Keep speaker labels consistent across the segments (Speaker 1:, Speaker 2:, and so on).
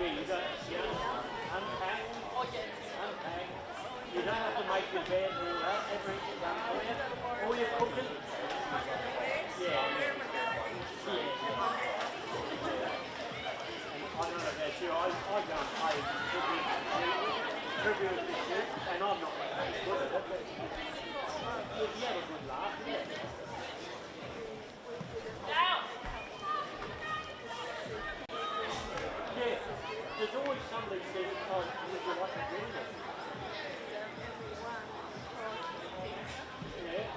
Speaker 1: you don't, unpack. You don't have to make your bed and all that, everything's done for you. All your cooking. Yeah. I don't know about you, I go and play trivia with this shit, and I'm not very good at it, but you have a good laugh, yeah. Yeah, there's always somebody says, oh, would you like to do this? Yeah.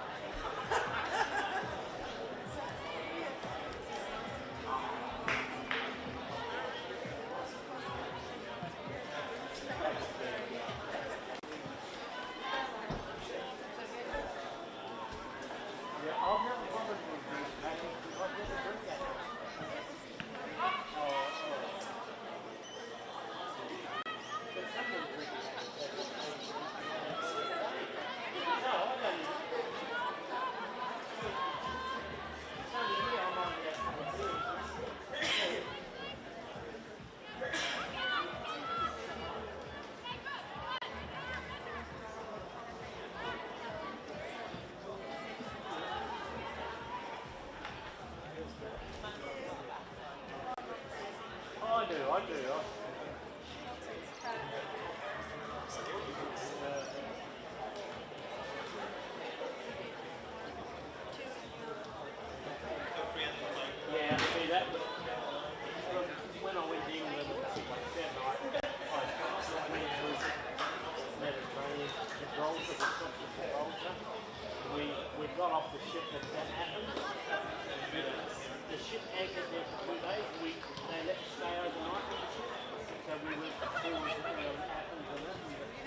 Speaker 1: I've never bothered with this package because I've never drink that. But someone drinking that. No, I don't even. It's only here I'm on that kind of thing. I do. Yeah, see that. When I went to England, like that night, I went through Mediterranean, Gibraltar, we stopped at Gibraltar. We got off the ship at Athens. The ship anchored there for 2 days. They let us stay overnight with the ship. So we went to Athens and that.
Speaker 2: We did a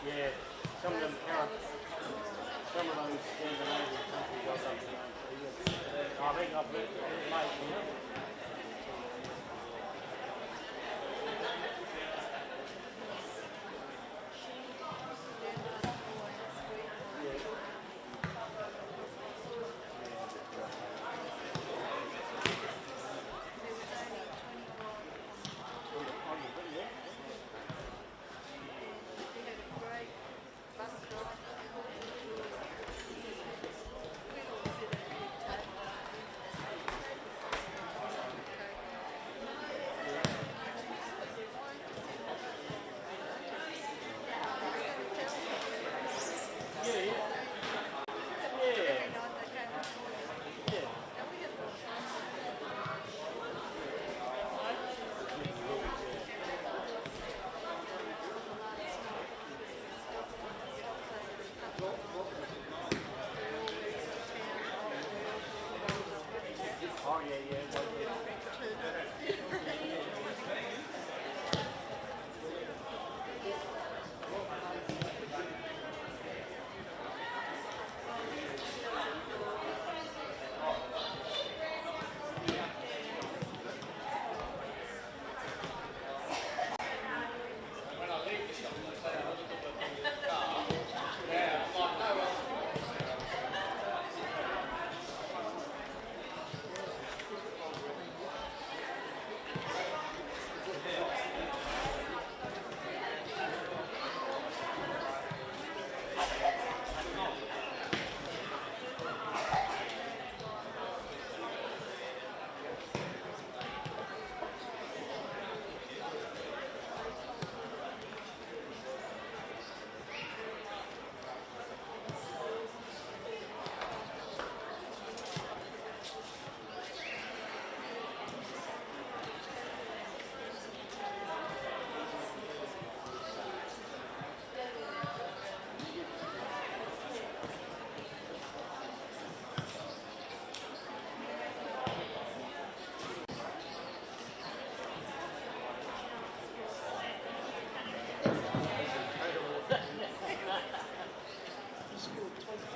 Speaker 2: Yeah, some of those Scandinavian countries got something like that. I think I've lived in it, mate, you know.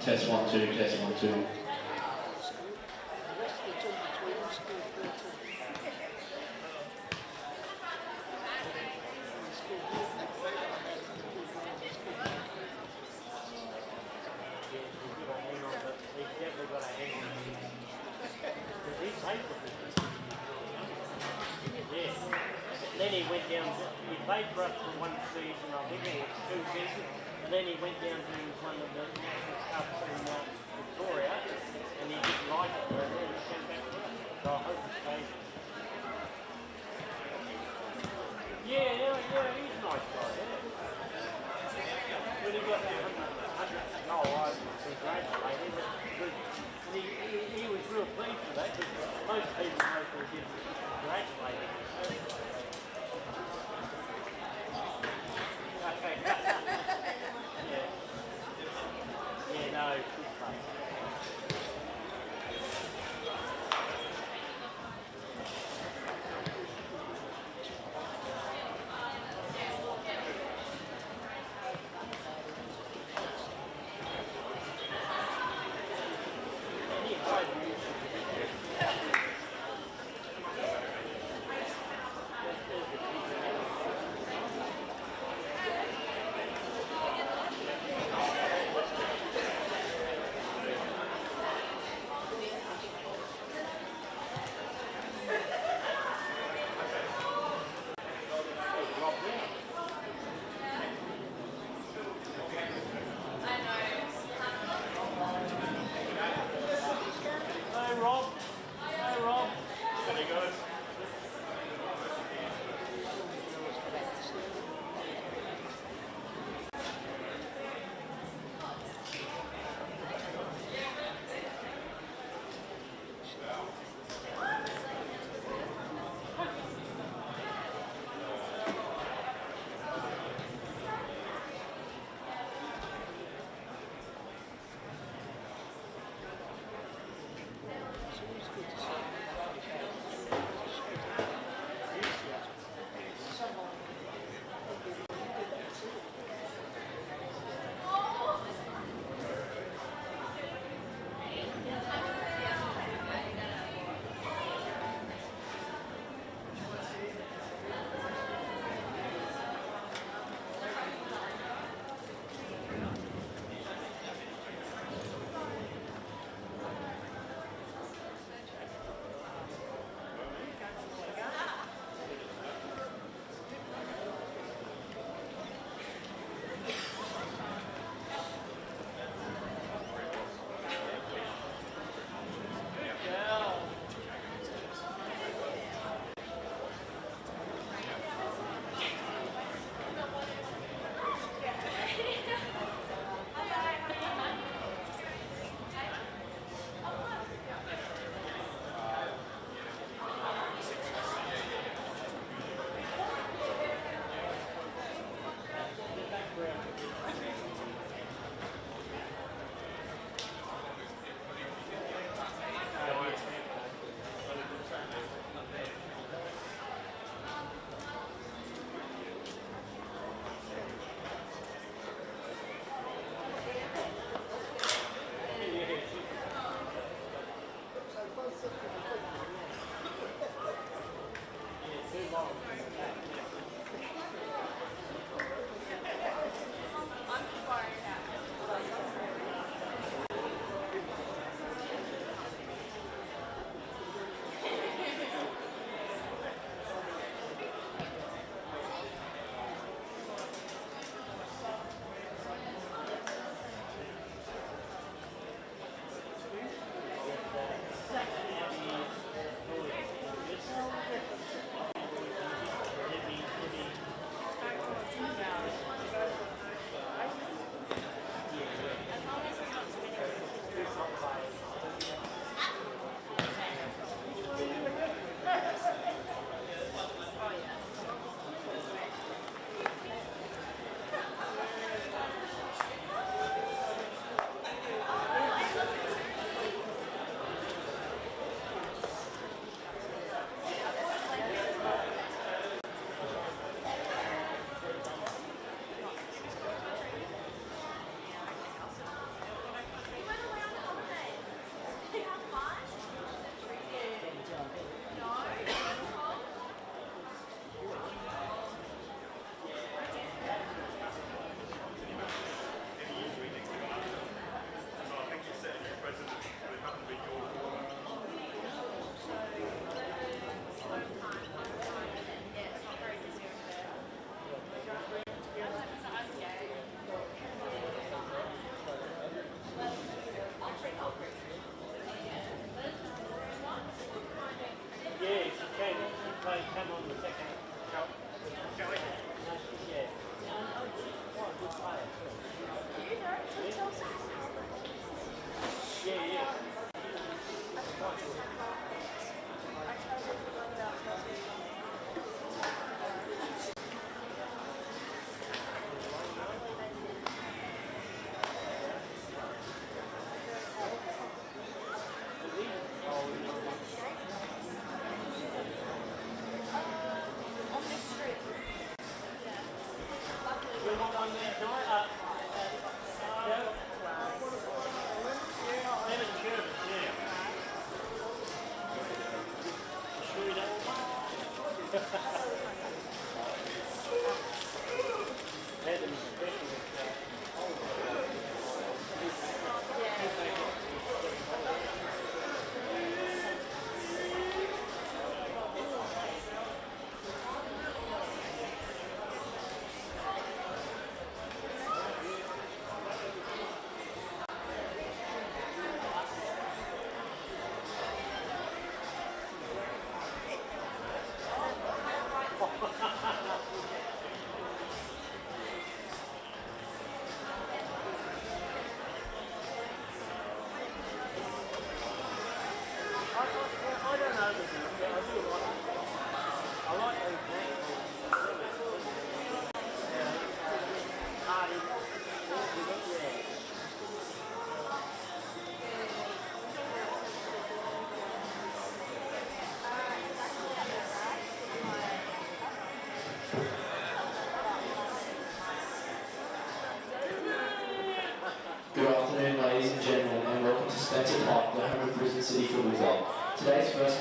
Speaker 3: Test 1 2, test 1 2.
Speaker 1: Then he went down, he played for us for one season, I think it was 2 seasons, and then he went down to one of the national cups in Victoria, and he didn't like it, so then he came back to us. So I hope he stays. Yeah, he's a nice guy, yeah. When he got that 100 goal, I congratulated him. And he was real pleased with that, because most people mostly didn't congratulate him. Yeah, no, good play.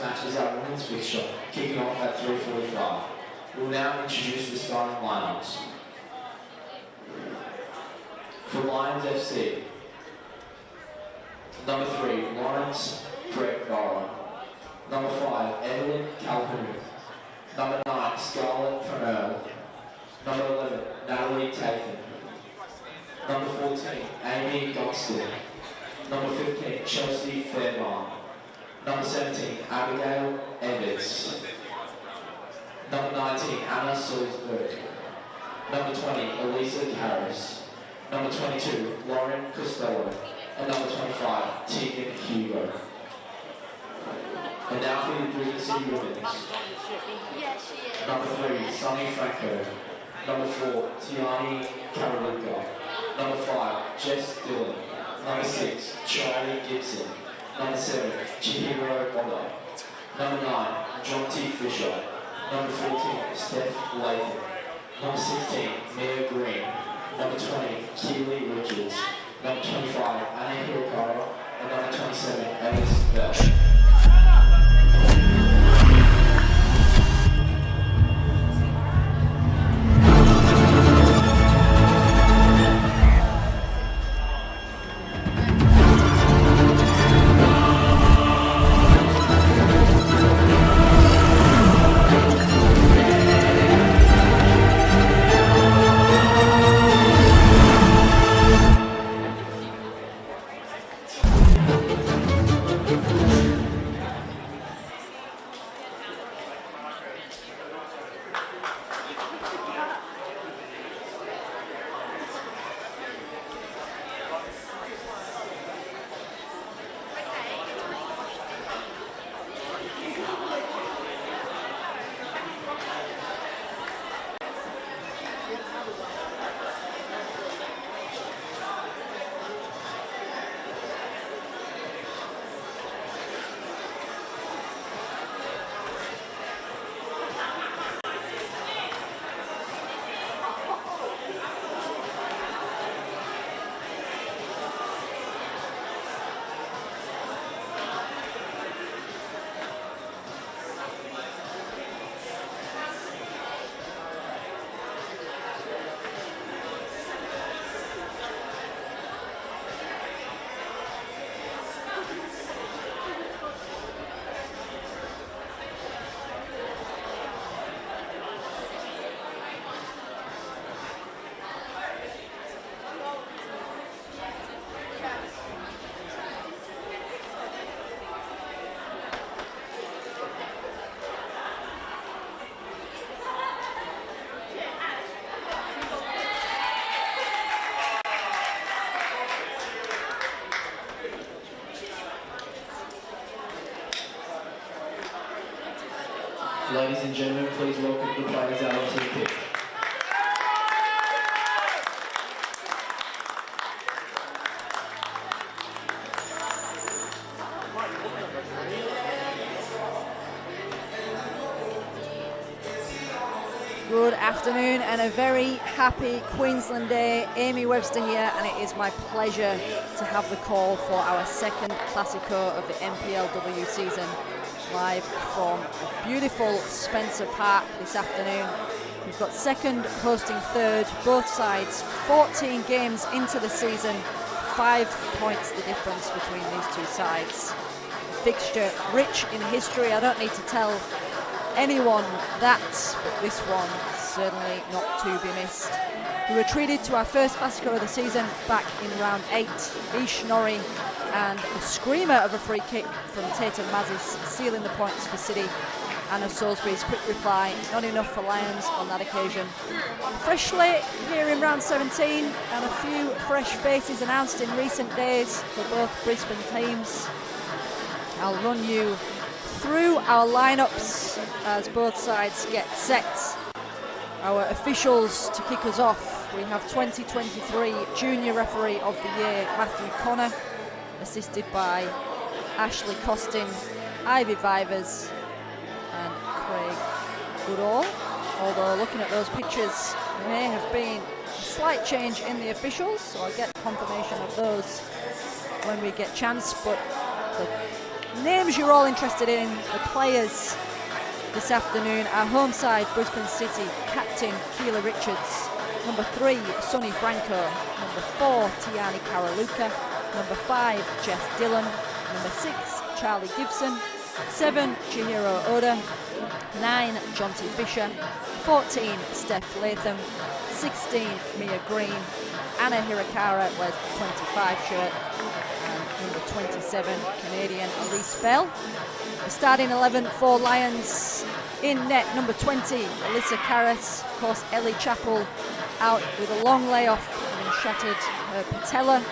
Speaker 3: match is our women's fixture, kicking off at 3:45. We'll now introduce the starting lineups. For Lions FC, number 3, Lawrence Greg Garland. Number 5, Evelyn Calhoun. Number 9, Scarlett Pernell. Number 11, Natalie Tathan. Number 14, Amy Gonston. Number 15, Chelsea Fairbairn. Number 17, Abigail Evans. Number 19, Anna Salzberg. Number 20, Elisa Harris. Number 22, Lauren Costello. And number 25, Tegan Hugo. And now for the Brisbane City Women's. Number 3, Sunny Franco. Number 4, Tiani Karaluka. Number 5, Jess Dillon. Number 6, Charlie Gibson. Number 7, Chihiro Oda. Number 9, John T. Fisher. Number 14, Steph Layton. Number 16, Mia Green. Number 20, Keely Richards. Number 25, Anna Hirokara. And number 27, Alice Bell. Ladies and gentlemen, please welcome the players out onto the pitch.
Speaker 4: Good afternoon and a very happy Queensland Day. Amy Webster here, and it is my pleasure to have the call for our second Classico of the NPLW season, live from beautiful Spencer Park this afternoon. We've got second hosting third, both sides 14 games into the season, 5 points the difference between these two sides. A fixture rich in history, I don't need to tell anyone that, but this one certainly not to be missed. We were treated to our first Classico of the season back in round 8. Ish Norrie and a screamer of a free kick from Tatum Mazis sealing the points for City. Anna Salisbury's quick reply, not enough for Lions on that occasion. Fresh slate here in round 17 and a few fresh faces announced in recent days for both Brisbane teams. I'll run you through our lineups as both sides get set. Our officials to kick us off, we have 2023 Junior Referee of the Year Matthew Connor, assisted by Ashley Costin, Ivy Vivers and Craig Goodall. Although looking at those pictures, there may have been a slight change in the officials, so I'll get confirmation of those when we get chance, but the names you're all interested in, the players this afternoon. Our home side, Brisbane City, captain Keela Richards. Number 3, Sonny Franco. Number 4, Tiani Karaluka. Number 5, Jess Dillon. Number 6, Charlie Gibson. 7, Chihiro Oda. 9, Jonty Fisher. 14, Steph Latham. 16, Mia Green. Anna Hirakara wears the 25 shirt. And number 27, Canadian Elise Bell. The starting 11 for Lions. In net, number 20, Alyssa Karras. Of course, Ellie Chappell out with a long layoff and shattered her patella.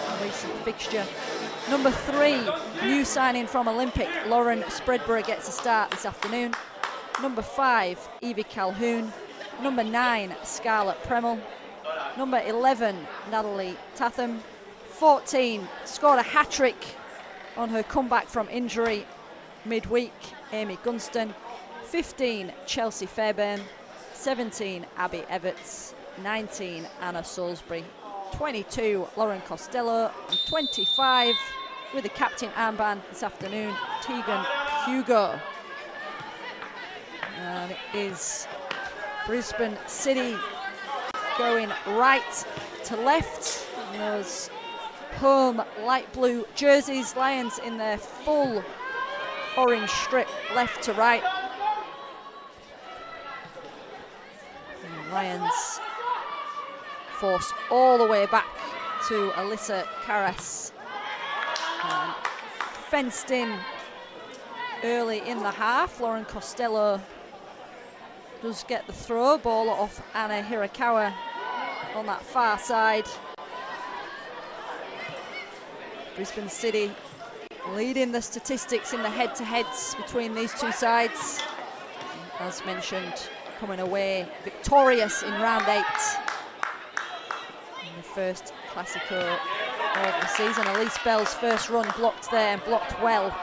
Speaker 4: A recent fixture. Number 3, new signing from Olympic, Lauren Spreadborough gets a start this afternoon. Number 5, Evie Calhoun. Number 9, Scarlett Premel. Number 11, Natalie Tatham. 14, scored a hat-trick on her comeback from injury midweek, Amy Gunston. 15, Chelsea Fairbairn. 17, Abby Everts. 19, Anna Salisbury. 22, Lauren Costello. And 25, with the captain armband this afternoon, Tegan Hugo. And it is Brisbane City going right to left in those home light blue jerseys. Lions in their full orange strip left to right. And Lions force all the way back to Alyssa Karras. And fenced in early in the half. Lauren Costello does get the throw ball off Anna Hirakawa on that far side. Brisbane City leading the statistics in the head-to-heads between these two sides. And as mentioned, coming away victorious in round 8 in the first Classico of the season. Elise Bell's first run blocked there and blocked well.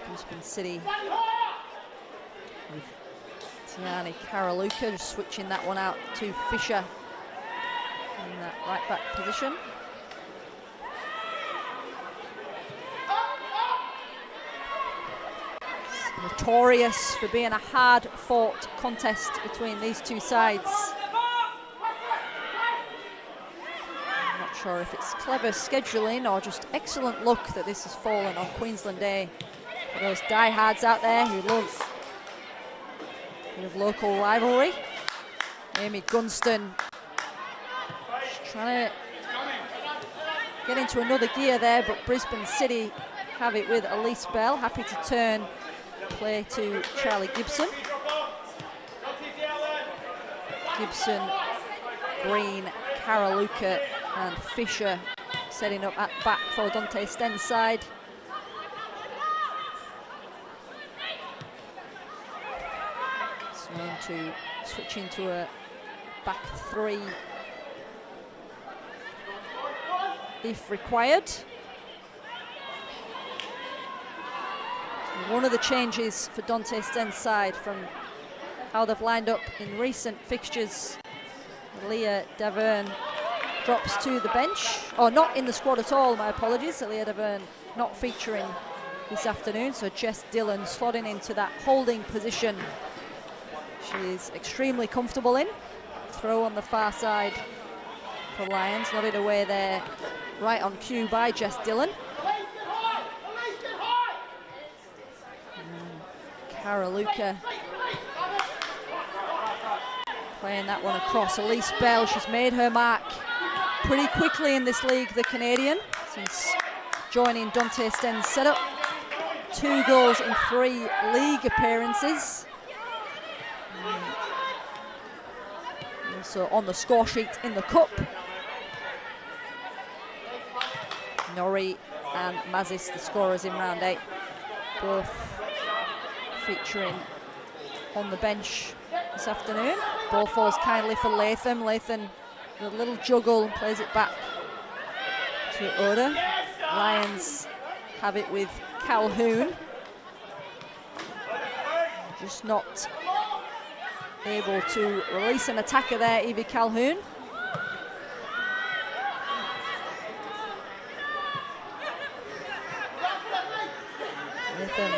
Speaker 4: Brisbane City with Tiani Karaluka just switching that one out to Fisher in that right back position. It's notorious for being a hard-fought contest between these two sides. I'm not sure if it's clever scheduling or just excellent luck that this has fallen on Queensland Day. For those diehards out there who love a bit of local rivalry. Amy Gunston just trying to get into another gear there, but Brisbane City have it with Elise Bell. Happy to turn play to Charlie Gibson. Gibson, Green, Karaluka and Fisher setting up at back for Dante Sten's side. To switch into a back 3 if required. So one of the changes for Dante Sten's side from how they've lined up in recent fixtures, Leah Davern drops to the bench, or not in the squad at all, my apologies. Leah Davern not featuring this afternoon, so Jess Dillon slotting into that holding position she's extremely comfortable in. Throw on the far side for Lions, nodded away there right on cue by Jess Dillon. Karaluka playing that one across. Elise Bell, she's made her mark pretty quickly in this league, the Canadian, since joining Dante Sten's setup. 2 goals in 3 league appearances. Also on the score sheet in the Cup. Norrie and Mazis, the scorers in round 8, both featuring on the bench this afternoon. Ball falls kindly for Latham. Latham with a little juggle, plays it back to Oda. Lions have it with Calhoun. Just not able to release an attacker there, Evie Calhoun. Latham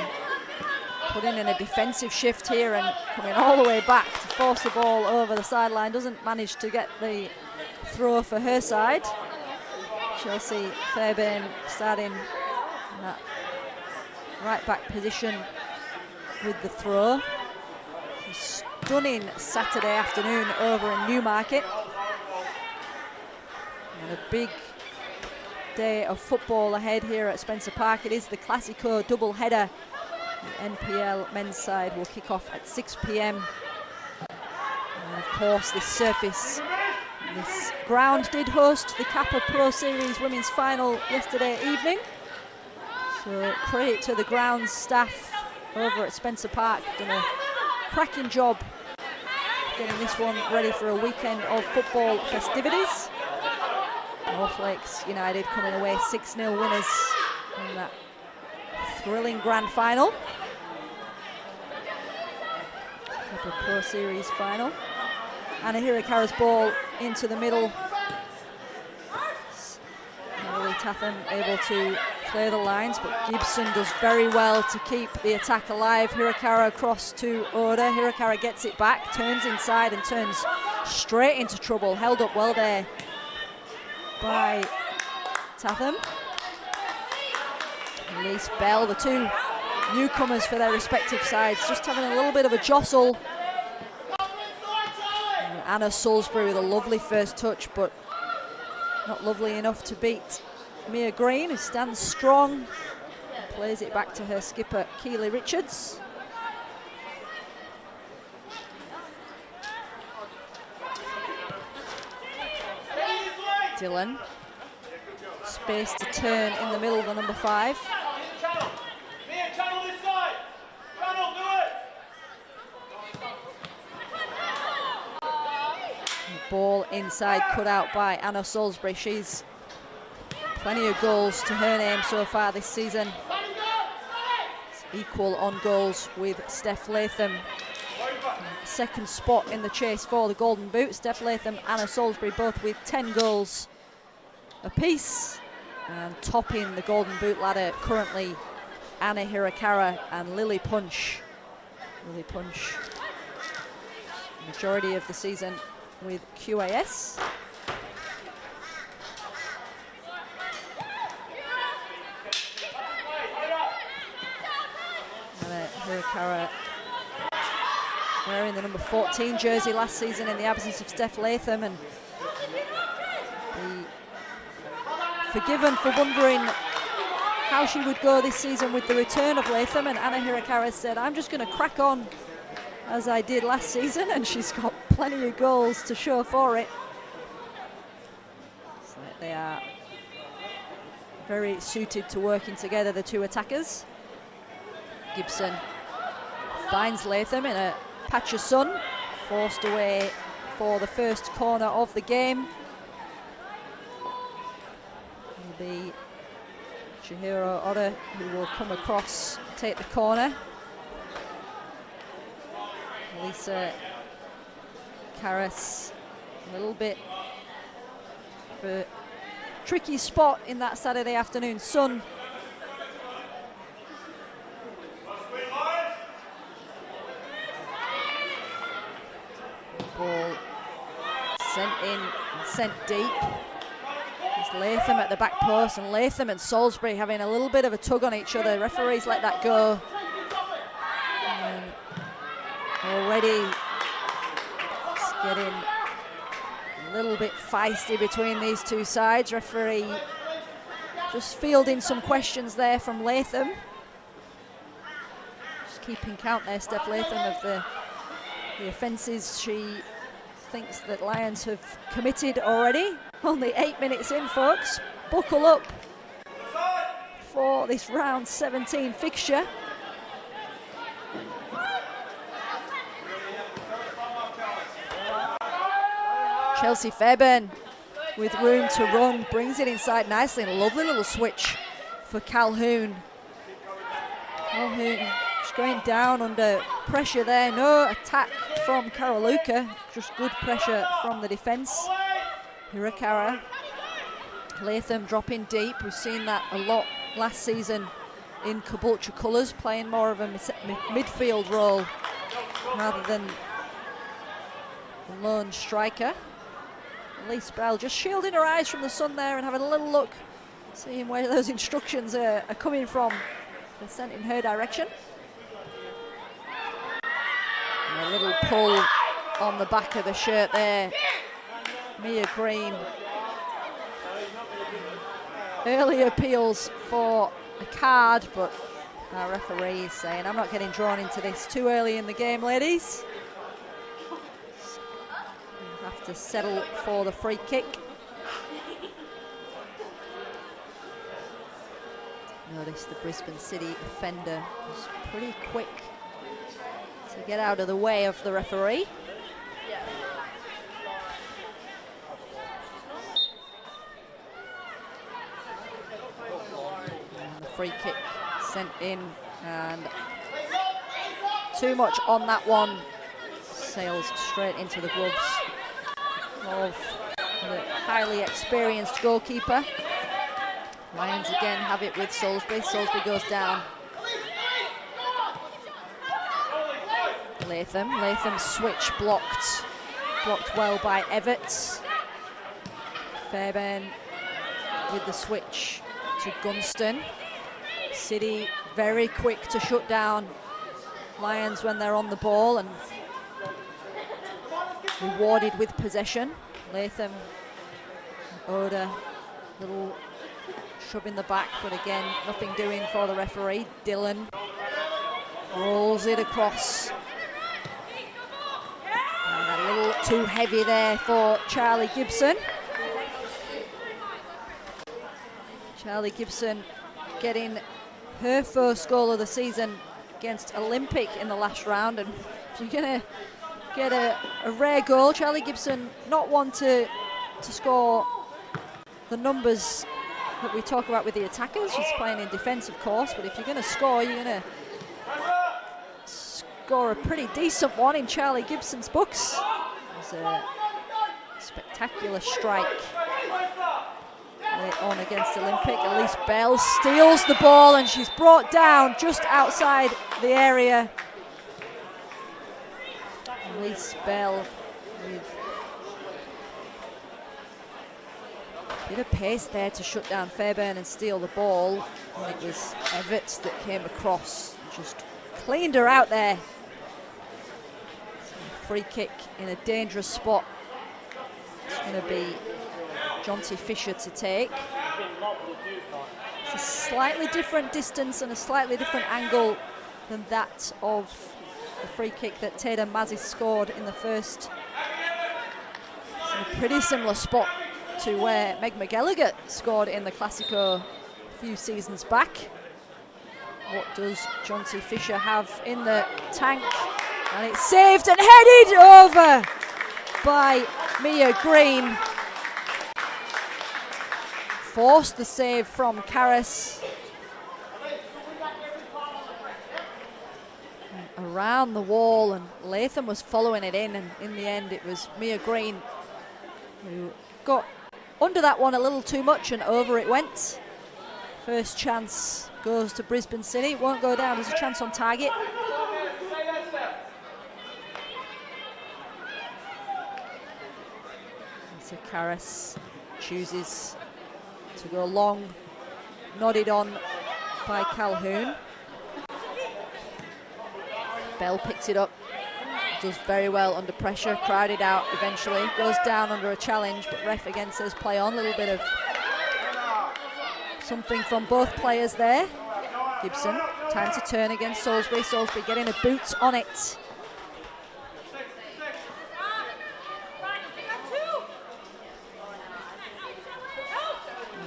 Speaker 4: putting in a defensive shift here and coming all the way back to force the ball over the sideline. Doesn't manage to get the throw for her side. Chelsea Fairbairn starting in that right back position with the throw. A stunning Saturday afternoon over in Newmarket. And a big day of football ahead here at Spencer Park. It is the Classico double header. The NPL men's side will kick off at 6 p.m. And of course this surface, this ground did host the Kappa Pro Series women's final yesterday evening. So credit to the grounds staff over at Spencer Park. Done a cracking job getting this one ready for a weekend of football festivities. North Lakes United coming away 6-0 winners in that thrilling grand final. Kappa Pro Series final. Anna Hirakara's ball into the middle. Emily Tatham able to clear the lines, but Gibson does very well to keep the attack alive. Hirakara across to Oda. Hirakara gets it back, turns inside and turns straight into trouble. Held up well there by Tatham. Elise Bell, the two newcomers for their respective sides, just having a little bit of a jostle. And Anna Salisbury with a lovely first touch, but not lovely enough to beat Mia Green, who stands strong and plays it back to her skipper, Keely Richards. Dillon, space to turn in the middle, the number 5. Ball inside, cut out by Anna Salisbury. She's plenty of goals to her name so far this season. It's equal on goals with Steph Latham. Second spot in the chase for the Golden Boot. Steph Latham, Anna Salisbury, both with 10 goals apiece. And topping the Golden Boot ladder currently Anna Hirakara and Lily Punch. Lily Punch, majority of the season with QAS. Anna Hirakara wearing the number 14 jersey last season in the absence of Steph Latham, and be forgiven for wondering how she would go this season with the return of Latham. And Anna Hirakara said, I'm just going to crack on as I did last season, and she's got plenty of goals to show for it. So they are very suited to working together, the two attackers. Gibson finds Latham in a patch of sun, forced away for the first corner of the game. It'll be Chihiro Oda who will come across, take the corner. Lisa Karras, a little bit of a tricky spot in that Saturday afternoon sun. Ball sent in and sent deep. There's Latham at the back post, and Latham and Salisbury having a little bit of a tug on each other. Referees let that go. And already it's getting a little bit feisty between these two sides. Referee just fielding some questions there from Latham. Just keeping count there, Steph Latham, of the offences she thinks that Lions have committed already. Only 8 minutes in, folks. Buckle up for this round 17 fixture. Chelsea Fairbairn with room to run, brings it inside nicely, and a lovely little switch for Calhoun. Calhoun just going down under pressure there. No attack from Karaluka, just good pressure from the defence. Hirakara, Latham dropping deep. We've seen that a lot last season in Caboolture colours, playing more of a midfield role rather than the lone striker. Elise Bell just shielding her eyes from the sun there and having a little look, seeing where those instructions are coming from. They're sent in her direction. And a little pull on the back of the shirt there. Mia Green. Early appeals for a card, but our referee is saying, I'm not getting drawn into this too early in the game, ladies. We'll have to settle for the free kick. Notice the Brisbane City offender was pretty quick to get out of the way of the referee. And the free kick sent in, and too much on that one. Sails straight into the gloves of the highly experienced goalkeeper. Lions again have it with Salisbury. Salisbury goes down. Latham's switch blocked well by Everts. Fairbairn with the switch to Gunston. City very quick to shut down Lions when they're on the ball and rewarded with possession. Latham, Oda, little shove in the back, but again, nothing doing for the referee. Dillon rolls it across. And a little too heavy there for Charlie Gibson. Charlie Gibson getting her first goal of the season against Olympic in the last round, and if you're going to get a rare goal, Charlie Gibson not one to score the numbers that we talk about with the attackers. She's playing in defence, of course, but if you're going to score, you're going to score a pretty decent one in Charlie Gibson's books. It's a spectacular strike late on against Olympic. Elise Bell steals the ball and she's brought down just outside the area. Elise Bell with a bit of pace there to shut down Fairbairn and steal the ball. And it was Everts that came across and just cleaned her out there. So free kick in a dangerous spot. It's going to be Jonty Fisher to take. It's a slightly different distance and a slightly different angle than that of the free kick that Taylor Mazzy scored in the first. It's in a pretty similar spot to where Meg McGallagher scored in the Classico a few seasons back. What does Jonty Fisher have in the tank? And it's saved and headed over by Mia Green. Forced the save from Karras. Around the wall, and Latham was following it in, and in the end it was Mia Green who got under that one a little too much and over it went. First chance goes to Brisbane City. It won't go down as a chance on target. So Karras chooses to go long, nodded on by Calhoun. Bell picks it up, does very well under pressure, crowded out eventually, goes down under a challenge, but ref again says play on. A little bit of something from both players there. Gibson, time to turn against Salisbury. Salisbury getting a boot on it.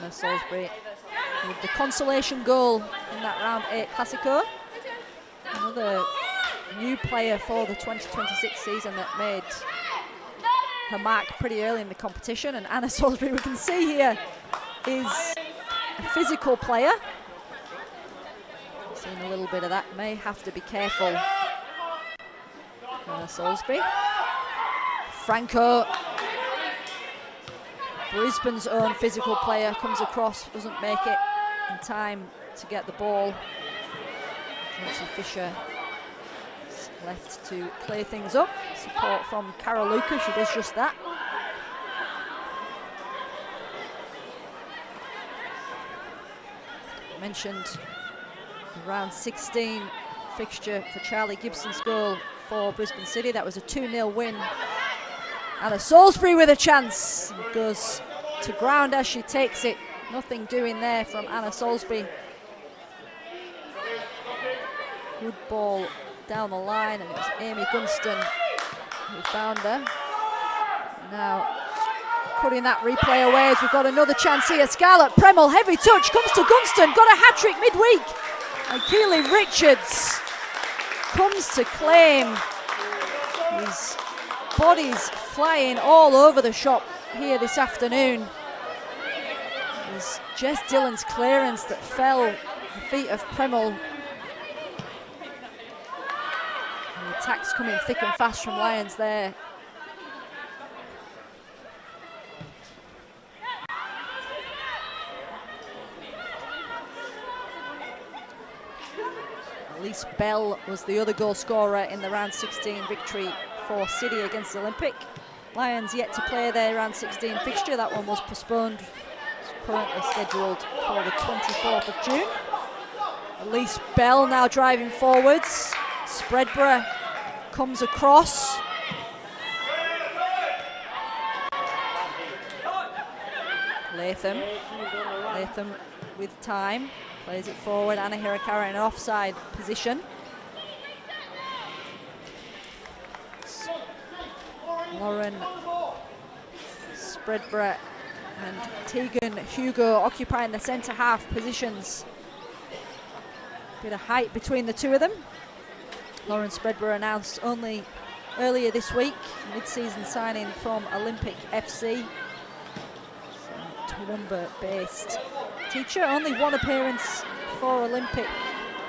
Speaker 4: And Salisbury with the consolation goal in that round 8 Classico. Another new player for the 2026 season that made her mark pretty early in the competition. And Anna Salisbury, we can see here, is a physical player. Seen a little bit of that, may have to be careful. Anna Salisbury. Franco, Brisbane's own physical player, comes across, doesn't make it in time to get the ball. Nancy Fisher is left to clear things up. Support from Cara Luca, she does just that. I mentioned the round 16 fixture for Charlie Gibson's goal for Brisbane City. That was a 2-0 win. Anna Salisbury with a chance. Goes to ground as she takes it. Nothing doing there from Anna Salisbury. Good ball down the line, and it was Amy Gunston who found her. Now putting that replay away as we've got another chance here. Scarlett Premel, heavy touch, comes to Gunston, got a hat-trick midweek. And Keely Richards comes to claim. His body's flying all over the shop here this afternoon. It was Jess Dillon's clearance that fell at the feet of Premel. The attacks coming thick and fast from Lions there. Elise Bell was the other goal scorer in the round 16 victory for City against Olympic. Lions yet to play their round 16 fixture. That one was postponed. It's currently scheduled for the 24th of June. Elise Bell now driving forwards. Spreadborough comes across. Latham with time. Plays it forward. Anna Hirakawa in an offside position. Lauren Spreadborough and Tegan Hugo occupying the centre half positions. Bit of height between the two of them. Lauren Spreadborough announced only earlier this week, mid-season signing from Olympic FC. Toowoomba-based teacher, only one appearance for Olympic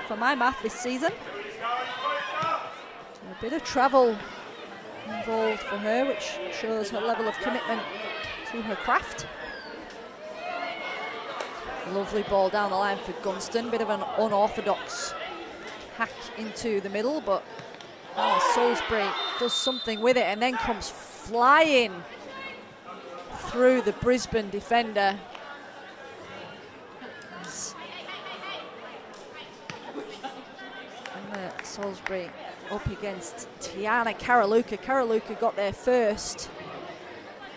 Speaker 4: for my math this season. So a bit of travel involved for her, which shows her level of commitment to her craft. Lovely ball down the line for Gunston, bit of an unorthodox hack into the middle, but Anna Salisbury does something with it and then comes flying through the Brisbane defender. Anna Salisbury up against Tiana Karaluka. Karaluka got there first.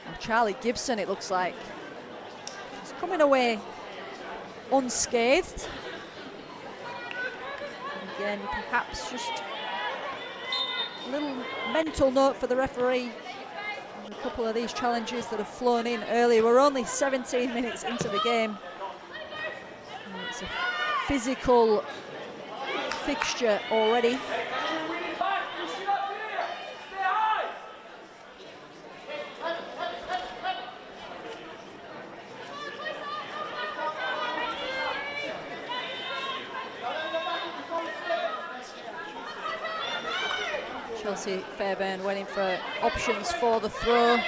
Speaker 4: Now Charlie Gibson, it looks like, she's coming away unscathed. And again, perhaps just a little mental note for the referee. A couple of these challenges that have flown in early. We're only 17 minutes into the game. And it's a physical fixture already. Chelsea Fairbairn waiting for options for the throw.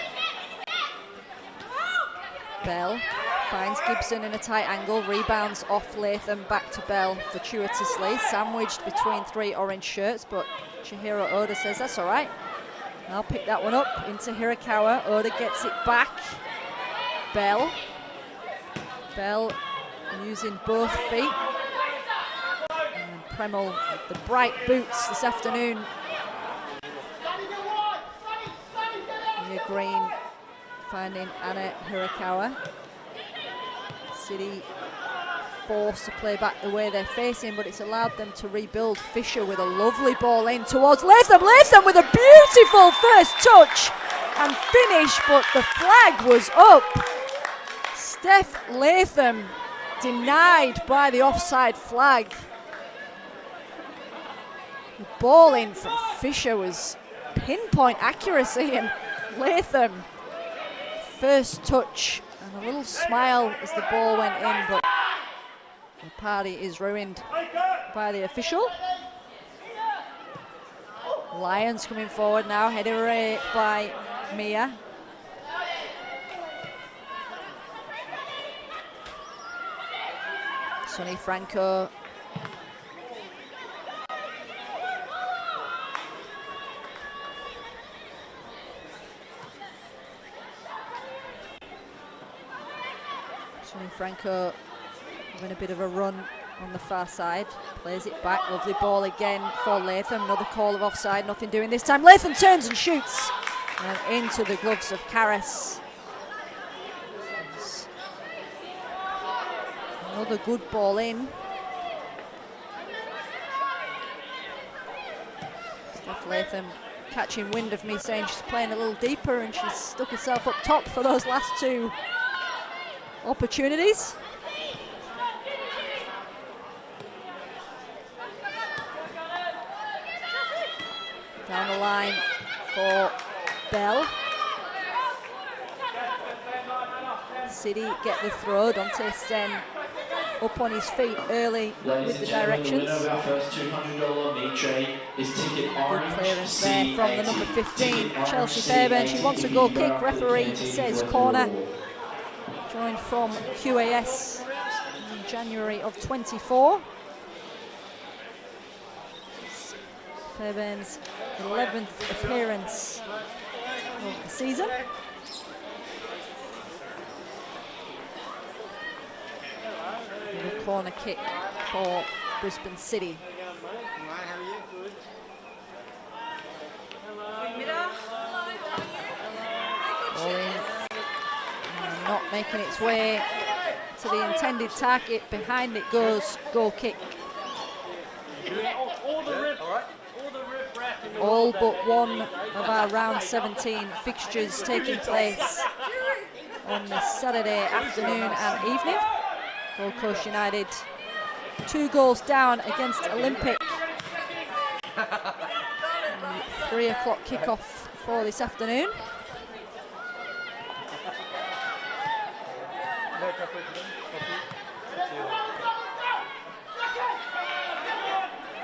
Speaker 4: Bell finds Gibson in a tight angle, rebounds off Latham, back to Bell fortuitously, sandwiched between three orange shirts, but Chihiro Oda says that's all right. I'll pick that one up into Hirakawa. Oda gets it back. Bell using both feet. And Premel with the bright boots this afternoon. Green finding Anna Hirakawa. City forced to play back the way they're facing, but it's allowed them to rebuild. Fisher with a lovely ball in towards Latham. Latham with a beautiful first touch and finish, but the flag was up. Steph Latham denied by the offside flag. The ball in from Fisher was pinpoint accuracy, and Latham, first touch and a little smile as the ball went in, but the party is ruined by the official. Lions coming forward now, headed away by Mia. Sonny Franco Johnny Franco having a bit of a run on the far side. Plays it back. Lovely ball again for Latham. Another call of offside. Nothing doing this time. Latham turns and shoots. And into the gloves of Karras. Another good ball in. Steph Latham catching wind of me saying she's playing a little deeper, and she's stuck herself up top for those last two opportunities. Down the line for Bell. City get the throw. Dante Sten up on his feet early with the directions.
Speaker 3: Our first $200 meet trade is ticket
Speaker 4: Good clearance there from the number 15, Chelsea Fairbairn. She wants a goal kick. Referee says corner. Joined from QAS in January of 24. Fairbairn's 11th appearance of the season. And a corner kick for Brisbane City. Ball in. And not making its way to the intended target. Behind it goes, goal kick. All but one of our round 17 fixtures taking place on this Saturday afternoon and evening. Gold Coast United 2 goals down against Olympic. 3 o'clock kickoff for this afternoon.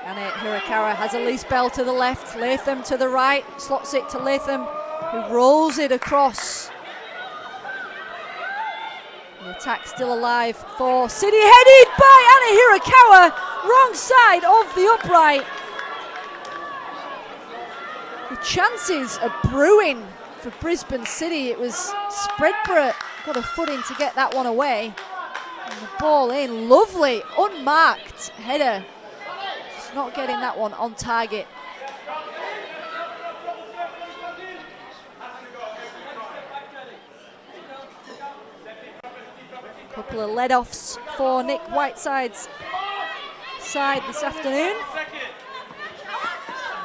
Speaker 4: Anna Hirakara has Elise Bell to the left, Latham to the right, slots it to Latham, who rolls it across. The attack still alive for City, headed by Anna Hirakawa, wrong side of the upright. The chances are brewing for Brisbane City. It was Spreadborough got a footing to get that one away. And the ball in, lovely, unmarked header. Just not getting that one on target. Couple of lead-offs for Nick Whiteside's side this afternoon.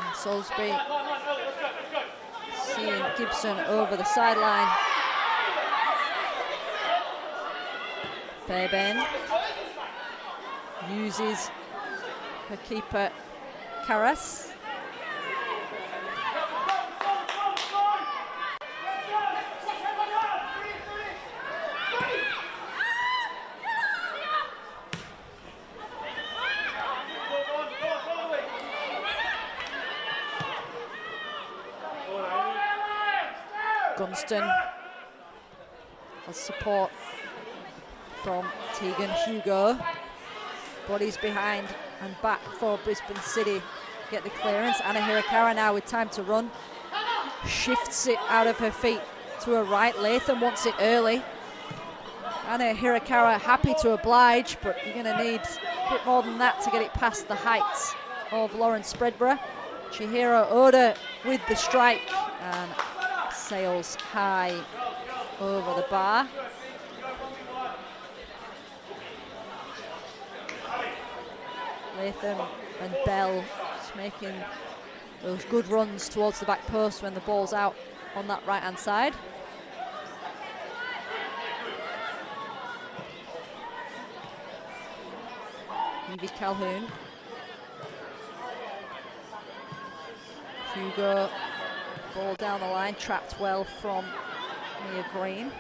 Speaker 4: And Salisbury seeing Gibson over the sideline. Fairbairn uses her keeper, Karras. Gunston has support from Tegan Hugo. Bodies behind and back for Brisbane City. Get the clearance. Anna Hirakara now with time to run. Shifts it out of her feet to her right. Latham wants it early. Anna Hirakara happy to oblige, but you're going to need a bit more than that to get it past the heights of Lauren Spreadborough. Chihiro Oda with the strike and sails high over the bar. Latham and Bell just making those good runs towards the back post when the ball's out on that right hand side. Evie Calhoun. Hugo, ball down the line, trapped well from Mia Green.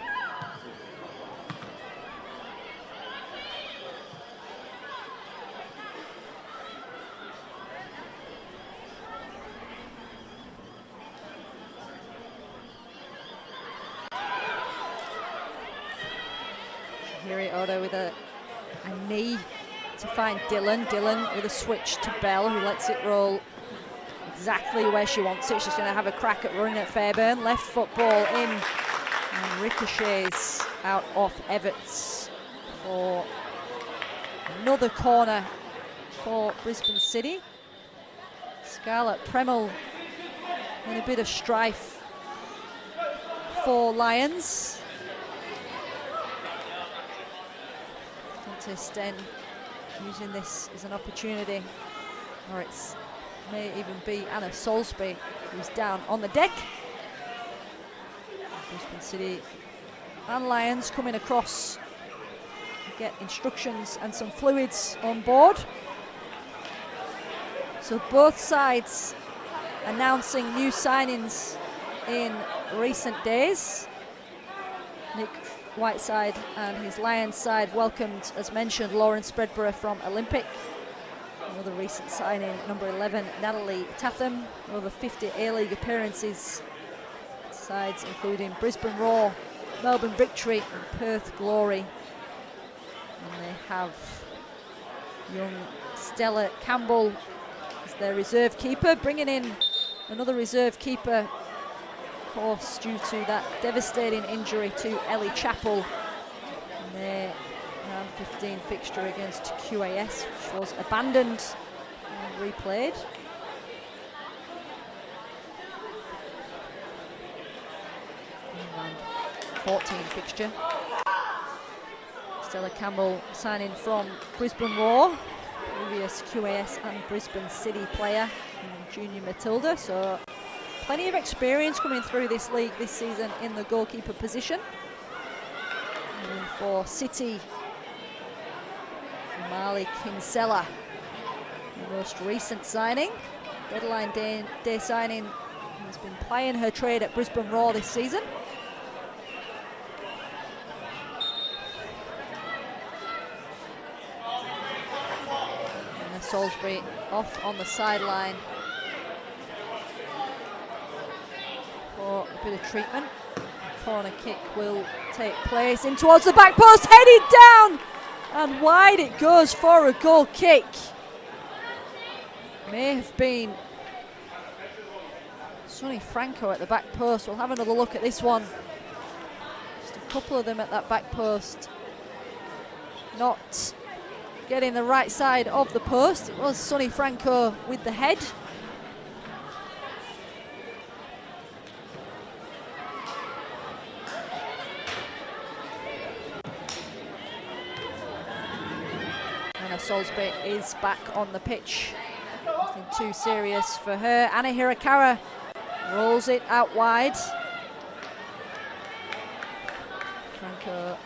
Speaker 4: Shahiri Odo with a knee to find Dillon. Dillon with a switch to Bell, who lets it roll exactly where she wants it. She's going to have a crack at running at Fairbairn. Left foot ball in and ricochets out off Everts for another corner for Brisbane City. Scarlett Premel in a bit of strife for Lions. Sten using this as an opportunity, or it may even be Anna Salisbury who's down on the deck. Brisbane City and Lions coming across to get instructions and some fluids on board. So both sides announcing new signings in recent days. Nick Whiteside and his Lions side welcomed, as mentioned, Lauren Spreadborough from Olympic. Another recent signing, number 11, Natalie Tatham, over 50 A-League appearances. Sides including Brisbane Roar, Melbourne Victory and Perth Glory. And they have young Stella Campbell as their reserve keeper, bringing in another reserve keeper, of course, due to that devastating injury to Ellie Chappell in their round 15 fixture against QAS, which was abandoned and replayed. Round 14 fixture. Stella Campbell signing from Brisbane Roar, previous QAS and Brisbane City player in Junior Matilda, so plenty of experience coming through this league this season in the goalkeeper position. And for City, Marley Kinsella, the most recent signing, deadline day signing, has been plying her trade at Brisbane Roar this season. And Salisbury off on the sideline for a bit of treatment. Corner kick will take place in towards the back post, headed down and wide it goes for a goal kick. May have been Sonny Franco at the back post. We'll have another look at this one. Just a couple of them at that back post, not getting the right side of the post. It was Sonny Franco with the head. Anna Salisbury is back on the pitch. Nothing too serious for her. Anna Hirakara rolls it out wide. Franco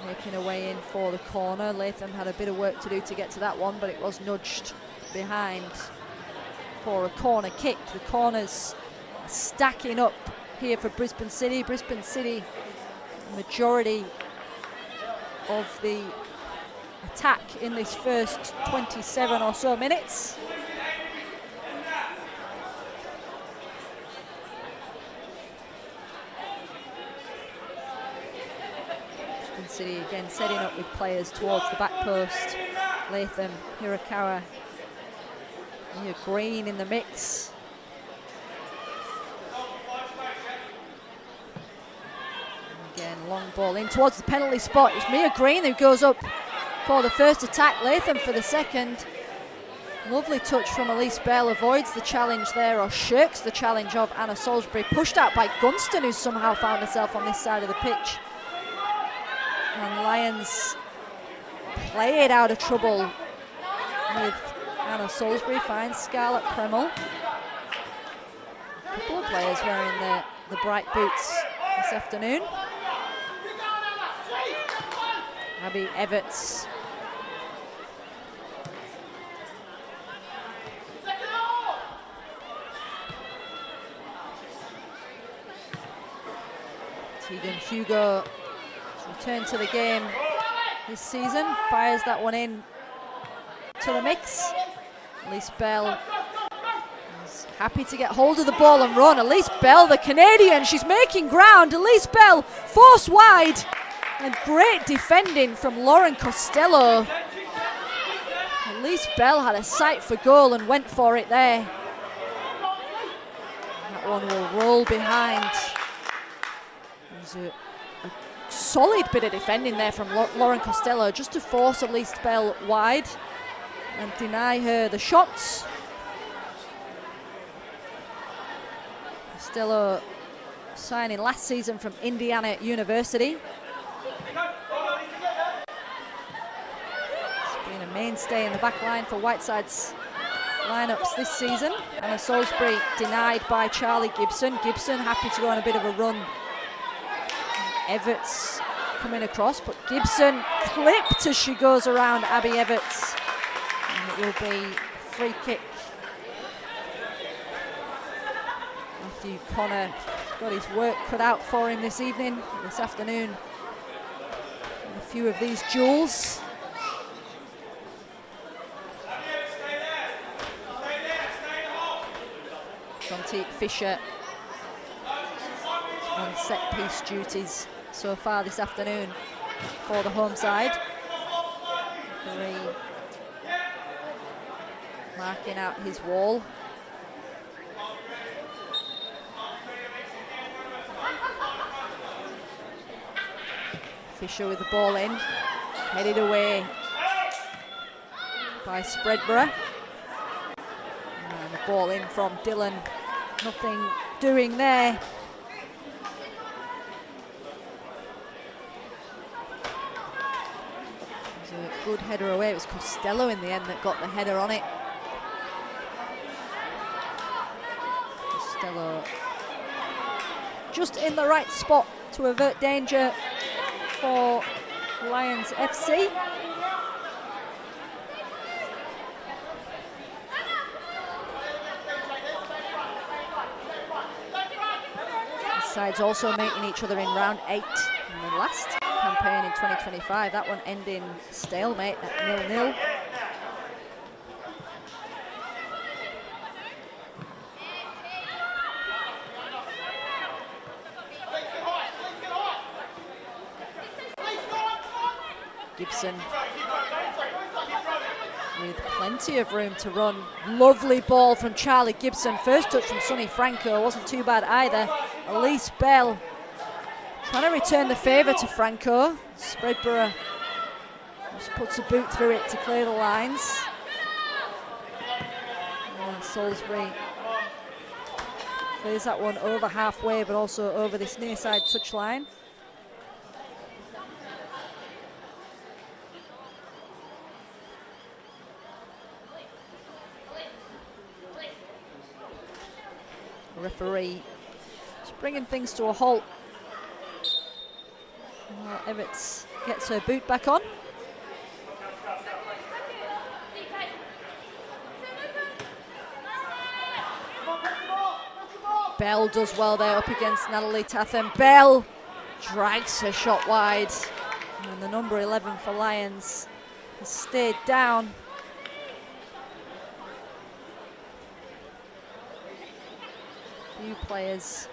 Speaker 4: making a way in for the corner. Latham had a bit of work to do to get to that one, but it was nudged behind for a corner kick. The corners stacking up here for Brisbane City. Brisbane City, majority of the attack in this first 27 or so minutes. Brisbane City again setting up with players towards the back post. Latham, Hirakawa, Mia Green in the mix. Again, long ball in towards the penalty spot. It's Mia Green who goes up for the first attack, Latham for the second. Lovely touch from Elise Bell, avoids the challenge there, or shirks the challenge of Anna Salisbury. Pushed out by Gunston, who somehow found herself on this side of the pitch. And Lions play it out of trouble with Anna Salisbury, finds Scarlett Premel. A couple of players wearing the bright boots this afternoon. Abby Everts. Tegan Hugo has returned to the game this season, fires that one in to the mix. Elise Bell is happy to get hold of the ball and run. Elise Bell, the Canadian, she's making ground. Elise Bell forced wide, and great defending from Lauren Costello. Elise Bell had a sight for goal and went for it there. That one will roll behind. There's a solid bit of defending there from Lauren Costello, just to force Elise Bell wide and deny her the shots. Costello signing last season from Indiana University. It's been a mainstay in the back line for Whiteside's lineups this season. Anna Salisbury denied by Charlie Gibson. Gibson happy to go on a bit of a run. Everts coming across, but Gibson clipped as she goes around Abby Everts. And it will be free kick. Matthew Connor got his work cut out for him this afternoon. A few of these duels. Jontique Fisher on set piece duties so far this afternoon for the home side. Referee marking out his wall. Fisher with the ball in, headed away by Spreadborough. And the ball in from Dillon, nothing doing there. It was a good header away. It was Costello in the end that got the header on it. Costello just in the right spot to avert danger for Lions FC. The sides also meeting each other in round 8 in the last campaign in 2025. That one ending stalemate at 0-0. Gibson with plenty of room to run. Lovely ball from Charlie Gibson. First touch from Sonny Franco wasn't too bad either. Elise Bell trying to return the favour to Franco. Spreadborough just puts a boot through it to clear the lines. Salisbury clears that one over halfway, but also over this near side touchline. Referee just bringing things to a halt. Well, Everts gets her boot back on. Bell does well there up against Natalie Tatham. Bell drags her shot wide. And the number 11 for Lions has stayed down. Few players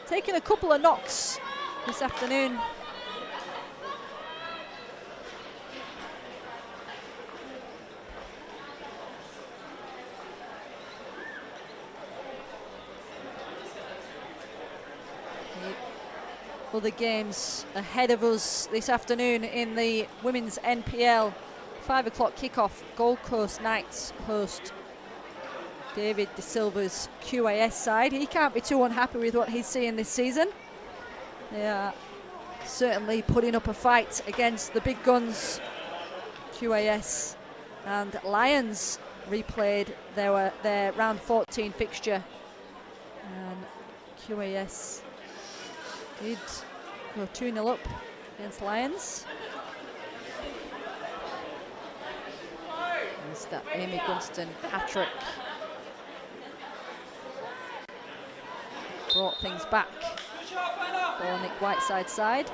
Speaker 4: taking a couple of knocks this afternoon. The other games ahead of us this afternoon in the women's NPL. 5 o'clock kickoff. Gold Coast Knights host David De Silva's QAS side. He can't be too unhappy with what he's seeing this season. They are certainly putting up a fight against the big guns. QAS and Lions replayed their round 14 fixture, and QAS did go 2-0 up against Lions. There's that Amy Gunston hat-trick. Brought things back for Nick Whiteside's side.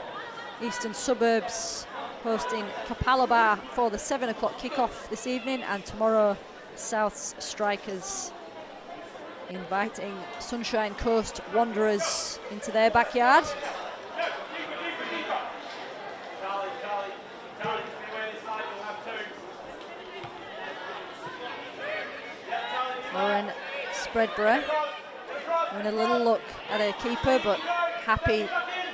Speaker 4: Eastern Suburbs hosting Kapalaba for the 7 o'clock kickoff this evening, and tomorrow South's Strikers inviting Sunshine Coast Wanderers into their backyard. Lauren Spreadborough having a little look at her keeper, but happy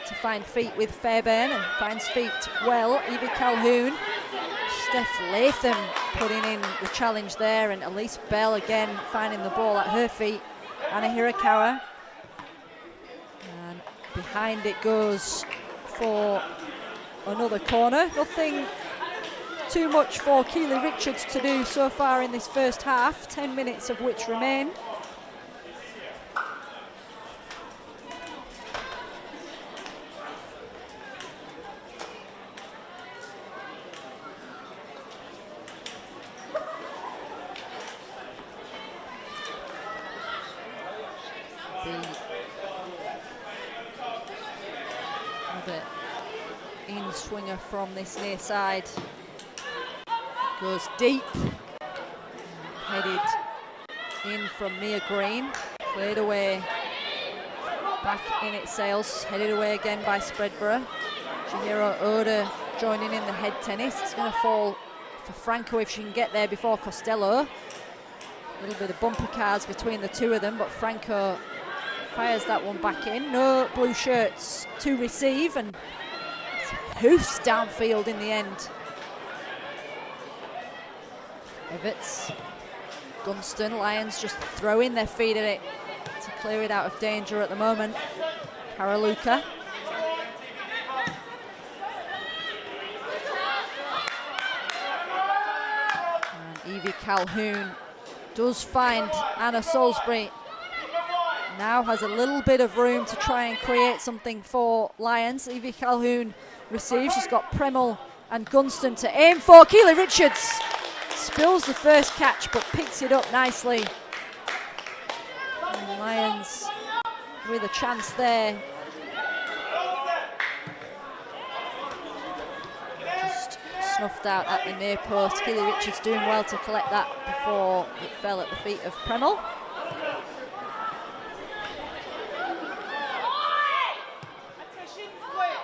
Speaker 4: to find feet with Fairbairn and finds feet well. Evie Calhoun, Steph Latham putting in the challenge there, and Elise Bell again finding the ball at her feet. Anna Hirakawa, and behind it goes for another corner. Nothing too much for Keely Richards to do so far in this first half, 10 minutes of which remain. Another in-swinger from this near side. Goes deep, headed in from Mia Green, played away, back in it sails, headed away again by Spreadborough. Chihiro Oda joining in the head tennis. It's going to fall for Franco if she can get there before Costello. A little bit of bumper cars between the two of them, but Franco fires that one back in. No blue shirts to receive, and hoofs downfield in the end. Everts, Gunston, Lions just throwing their feet at it to clear it out of danger at the moment. Karaluka. And Evie Calhoun does find Anna Salisbury. Now has a little bit of room to try and create something for Lions. Evie Calhoun receives. She's got Premel and Gunston to aim for. Keely Richards spills the first catch but picks it up nicely. And Lions with a chance there. Just snuffed out at the near post. Keely Richards doing well to collect that before it fell at the feet of Premel.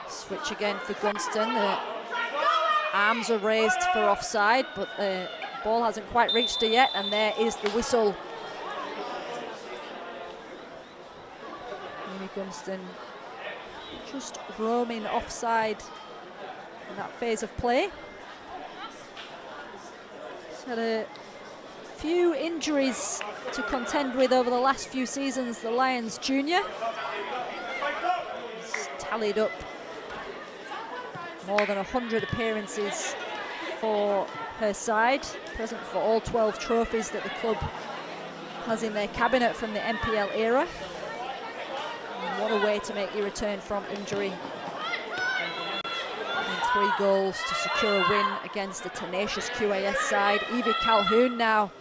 Speaker 4: Switch again for Gunston. The arms are raised for offside, but the ball hasn't quite reached her yet, and there is the whistle. Amy Gunston just roaming offside in that phase of play. She's had a few injuries to contend with over the last few seasons, the Lions junior. She's tallied up more than 100 appearances for her side, present for all 12 trophies that the club has in their cabinet from the NPL era. And what a way to make your return from injury. And 3 goals to secure a win against the tenacious QAS side. Evie Calhoun now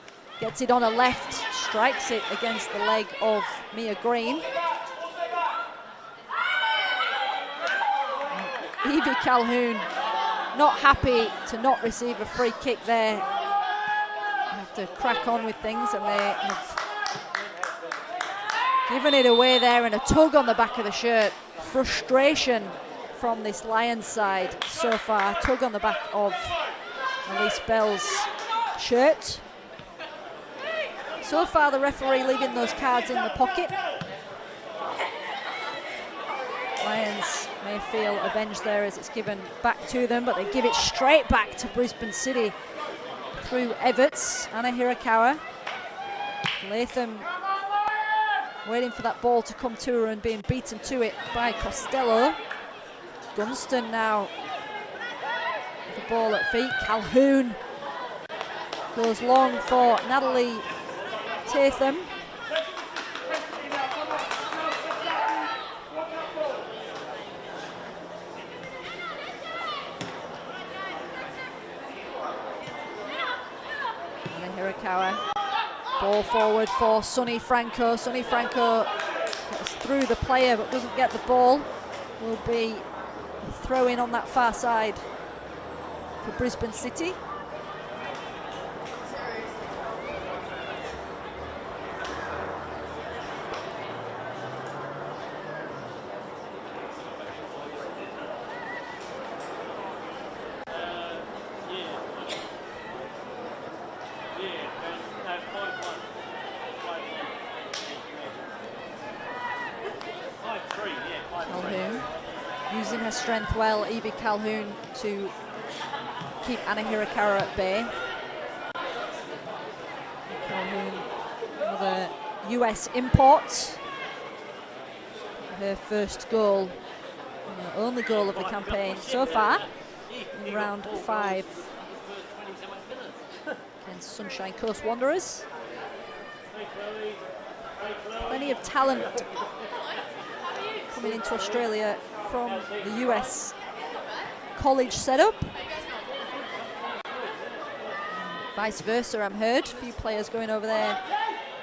Speaker 4: gets it on her left, strikes it against the leg of Mia Green. Evie Calhoun not happy to not receive a free kick there. They have to crack on with things, and they have given it away there, and a tug on the back of the shirt. Frustration from this Lions side so far. Tug on the back of Elise Bell's shirt. So far the referee leaving those cards in the pocket. Lions may feel avenged there as it's given back to them, but they give it straight back to Brisbane City through Everts. Anna Hirakawa. Latham waiting for that ball to come to her and being beaten to it by Costello. Gunston now with the ball at feet. Calhoun goes long for Natalie Tatham. Hirakawa. Ball forward for Sunny Franco. Sunny Franco gets through the player but doesn't get the ball. Will be a throw in on that far side for Brisbane City. Calhoun using her strength well, Evie Calhoun, to keep Anna Hirakawa at bay. Calhoun, another US import. Her first goal, the only goal of the campaign so far in round 5 against Sunshine Coast Wanderers. Plenty of talent coming into Australia from the US college setup. Vice versa, I'm heard. A few players going over there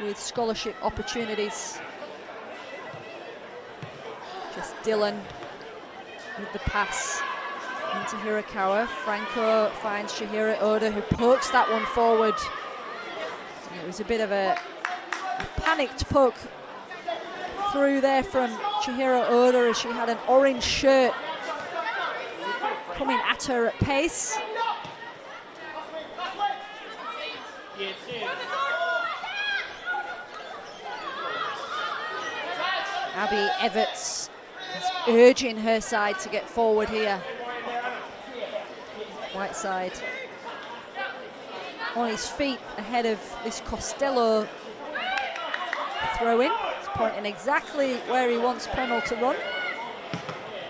Speaker 4: with scholarship opportunities. Just Dillon with the pass into Hirakawa. Franco finds Chihiro Oda, who pokes that one forward. And it was a bit of a panicked poke through there from Chihiro Oda as she had an orange shirt coming at her at pace. Abby Everts is urging her side to get forward here. Whiteside on his feet ahead of this Costello throw-in. He's pointing exactly where he wants Pennell to run.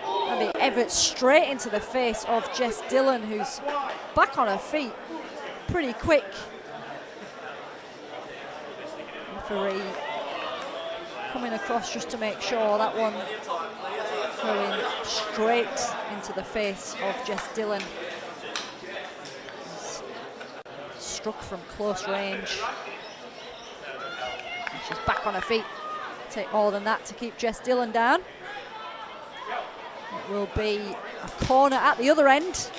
Speaker 4: Abby Everts straight into the face of Jess Dillon, who's back on her feet pretty quick. Referee coming across just to make sure that one going straight into the face of Jess Dillon. He's struck from close range. And she's back on her feet. Take more than that to keep Jess Dillon down. It will be a corner at the other end.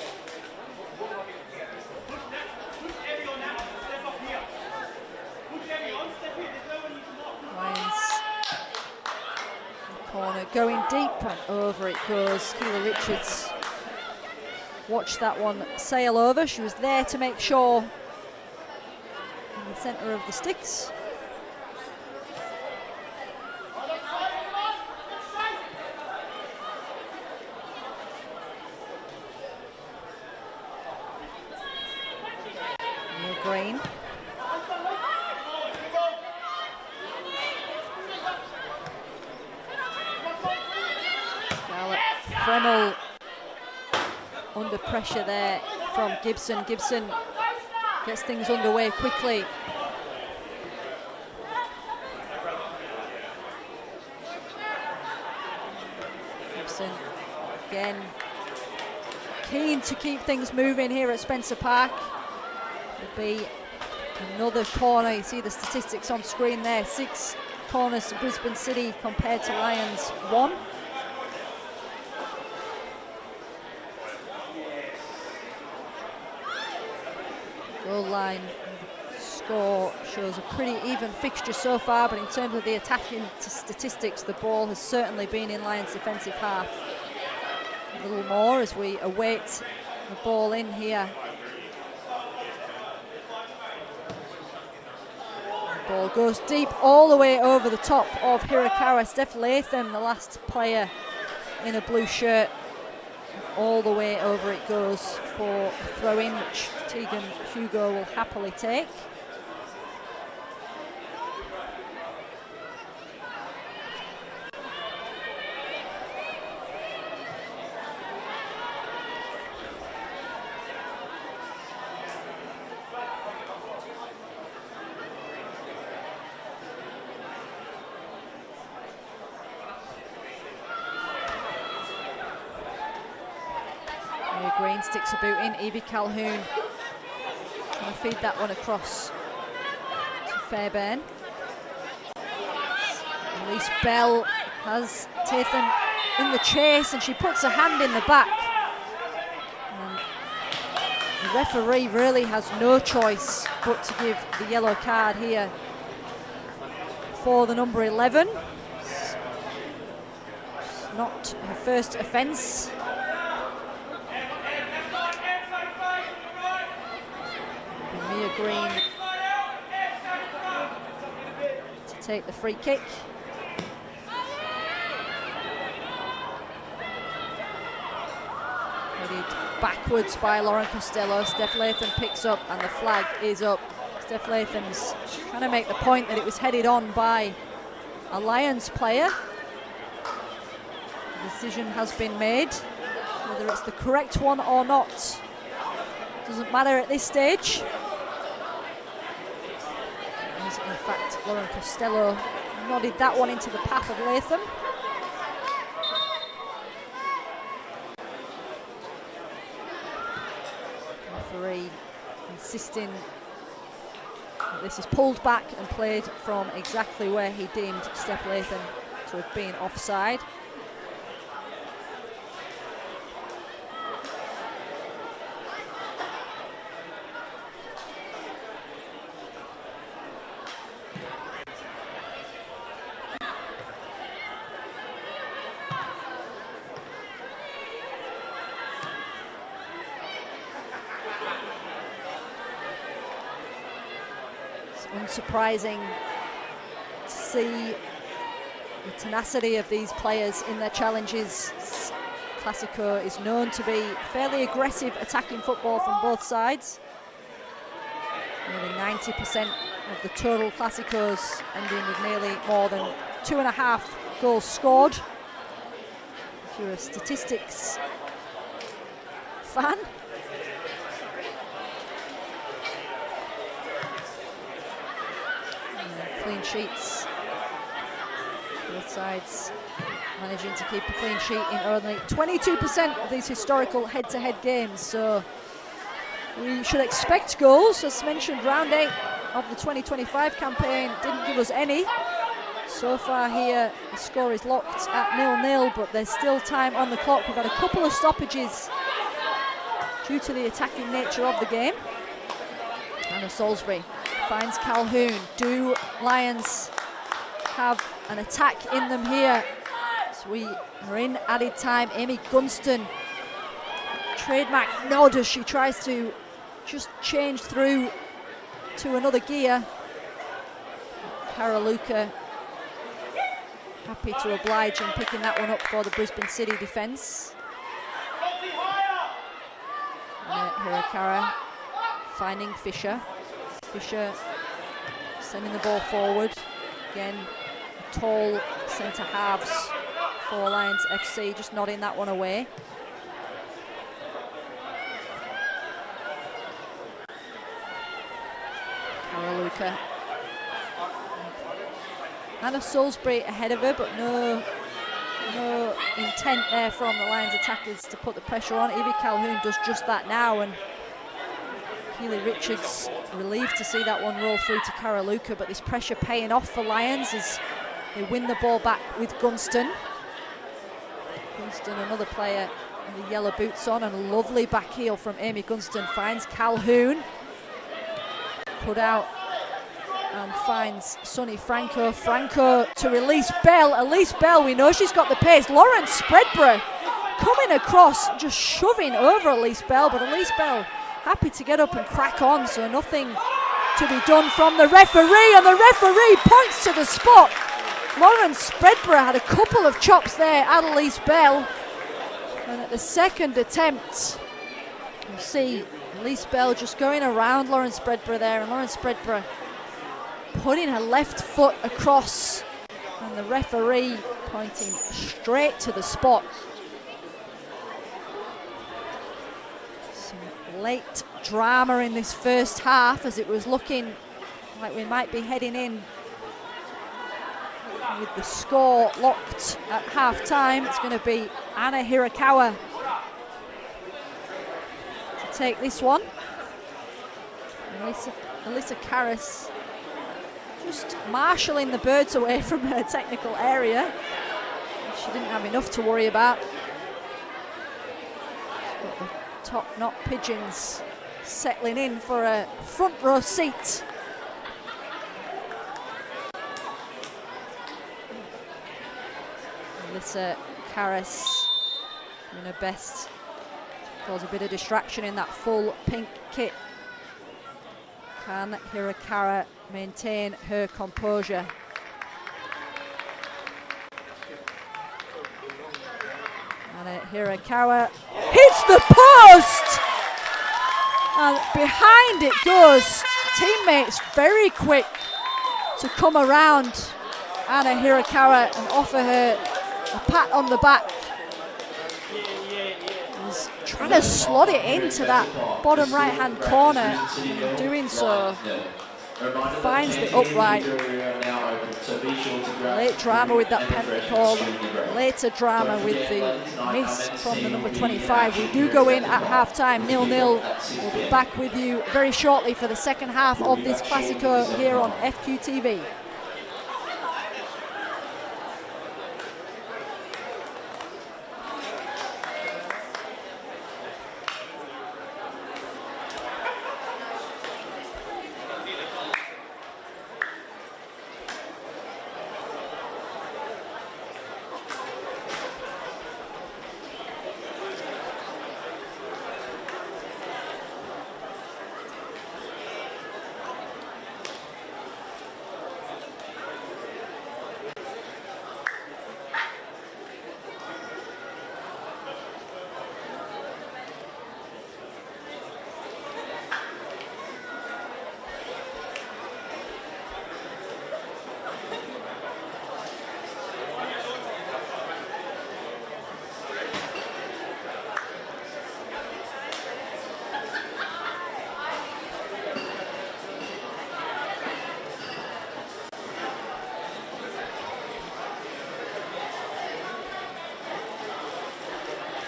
Speaker 4: Corner going deep and over it goes. Keela Richards watched that one sail over. She was there to make sure in the centre of the sticks. Neil Green. Fremmel under pressure there from Gibson. Gibson gets things underway quickly. Gibson again keen to keep things moving here at Spencer Park. Will be another corner. You see the statistics on screen there. 6 corners to Brisbane City compared to Lions 1. Goal line score shows a pretty even fixture so far, but in terms of the attacking statistics, the ball has certainly been in Lions' defensive half. A little more as we await the ball in here. The ball goes deep all the way over the top of Hirakawa. Steph Latham, the last player in a blue shirt. All the way over it goes for a throw-in, which Tegan Hugo will happily take. Green sticks a boot in. Evie Calhoun going to feed that one across to Fairbairn. Elise Bell has Tatham in the chase and she puts her hand in the back. And the referee really has no choice but to give the yellow card here for the number 11. It's not her first offence. Mia Green to take the free kick. backwards by Lauren Costello. Steph Latham picks up and the flag is up. Steph Latham's trying to make the point that it was headed on by a Lions player. The decision has been made. Whether it's the correct one or not doesn't matter at this stage. As in fact, Lauren Costello nodded that one into the path of Latham. Referee insisting that this is pulled back and played from exactly where he deemed Steph Latham to have been offside. Unsurprising to see the tenacity of these players in their challenges. Classico is known to be fairly aggressive attacking football from both sides. Nearly 90% of the total Classicos ending with nearly more than 2.5 goals scored. If you're a statistics fan, clean sheets, both sides managing to keep a clean sheet in only 22% of these historical head-to-head games, so we should expect goals. As mentioned, round 8 of the 2025 campaign didn't give us any. So far here the score is locked at 0-0, but there's still time on the clock. We've had a couple of stoppages due to the attacking nature of the game. Anna Salisbury finds Calhoun. Do Lions have an attack in them here? So we are in added time. Amy Gunston, trademark nod as she tries to just change through to another gear. Cara Luca happy to oblige in picking that one up for the Brisbane City defence. Hirakara finding Fisher. Fisher sending the ball forward. Again, tall centre halves for Lions FC, just nodding that one away. Cara Luca. Anna Salisbury ahead of her, but no intent there from the Lions attackers to put the pressure on. Evie Calhoun does just that now, and Keely Richards relieved to see that one roll through to Cara Luca, but this pressure paying off for Lions as they win the ball back with Gunston. Gunston, another player with the yellow boots on, and a lovely back heel from Amy Gunston, finds Calhoun. Put out and finds Sonny Franco. Franco to release Bell. Elise Bell, we know she's got the pace. Lawrence Spreadborough coming across, just shoving over Elise Bell, but Elise Bell happy to get up and crack on, so nothing to be done from the referee, and the referee points to the spot. Lawrence Spreadborough had a couple of chops there at Elise Bell, and at the second attempt you see Elise Bell just going around Lawrence Spreadborough there, and Lawrence Spreadborough putting her left foot across, and the referee pointing straight to the spot. Some late drama in this first half, as it was looking like we might be heading in with the score locked at half time. It's going to be Anna Hirakawa to take this one. Alyssa Karras just marshalling the birds away from her technical area. She didn't have enough to worry about. She's got the top knot pigeons settling in for a front row seat. Alyssa Karras doing her best to cause a bit of distraction in that full pink kit. Can Hirakara maintain her composure? And Hirakawa hits the post! post! And behind it goes. Teammates very quick to come around Anna Hirakawa and offer her a pat on the back. He's trying to slot it into that bottom right hand corner, and in doing so finds the upright. Late drama with that penalty call, later drama with the miss from the number 25. We do go in at half time, 0-0. We'll be back with you very shortly for the second half of this Classico here on FQTV.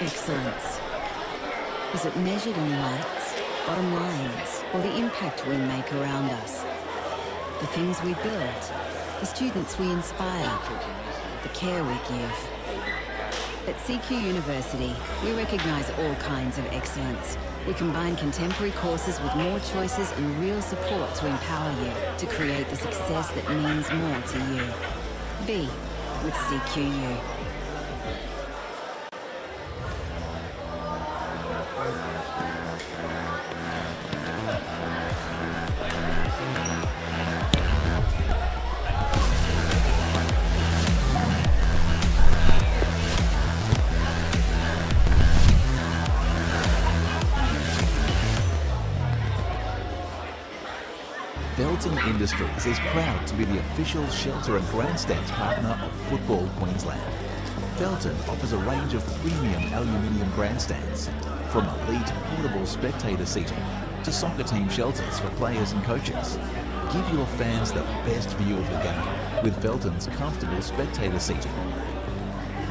Speaker 5: Excellence. Is it measured in lights, bottom lines, or the impact we make around us? The things we build, the students we inspire, the care we give. At CQ University, we recognise all kinds of excellence. We combine contemporary courses with more choices and real support to empower you to create the success that means more to you. Be with CQU.
Speaker 6: Felton Industries is proud to be the official shelter and grandstands partner of Football Queensland. Felton offers a range of premium aluminium grandstands, from elite portable spectator seating to soccer team shelters for players and coaches. Give your fans the best view of the game with Felton's comfortable spectator seating.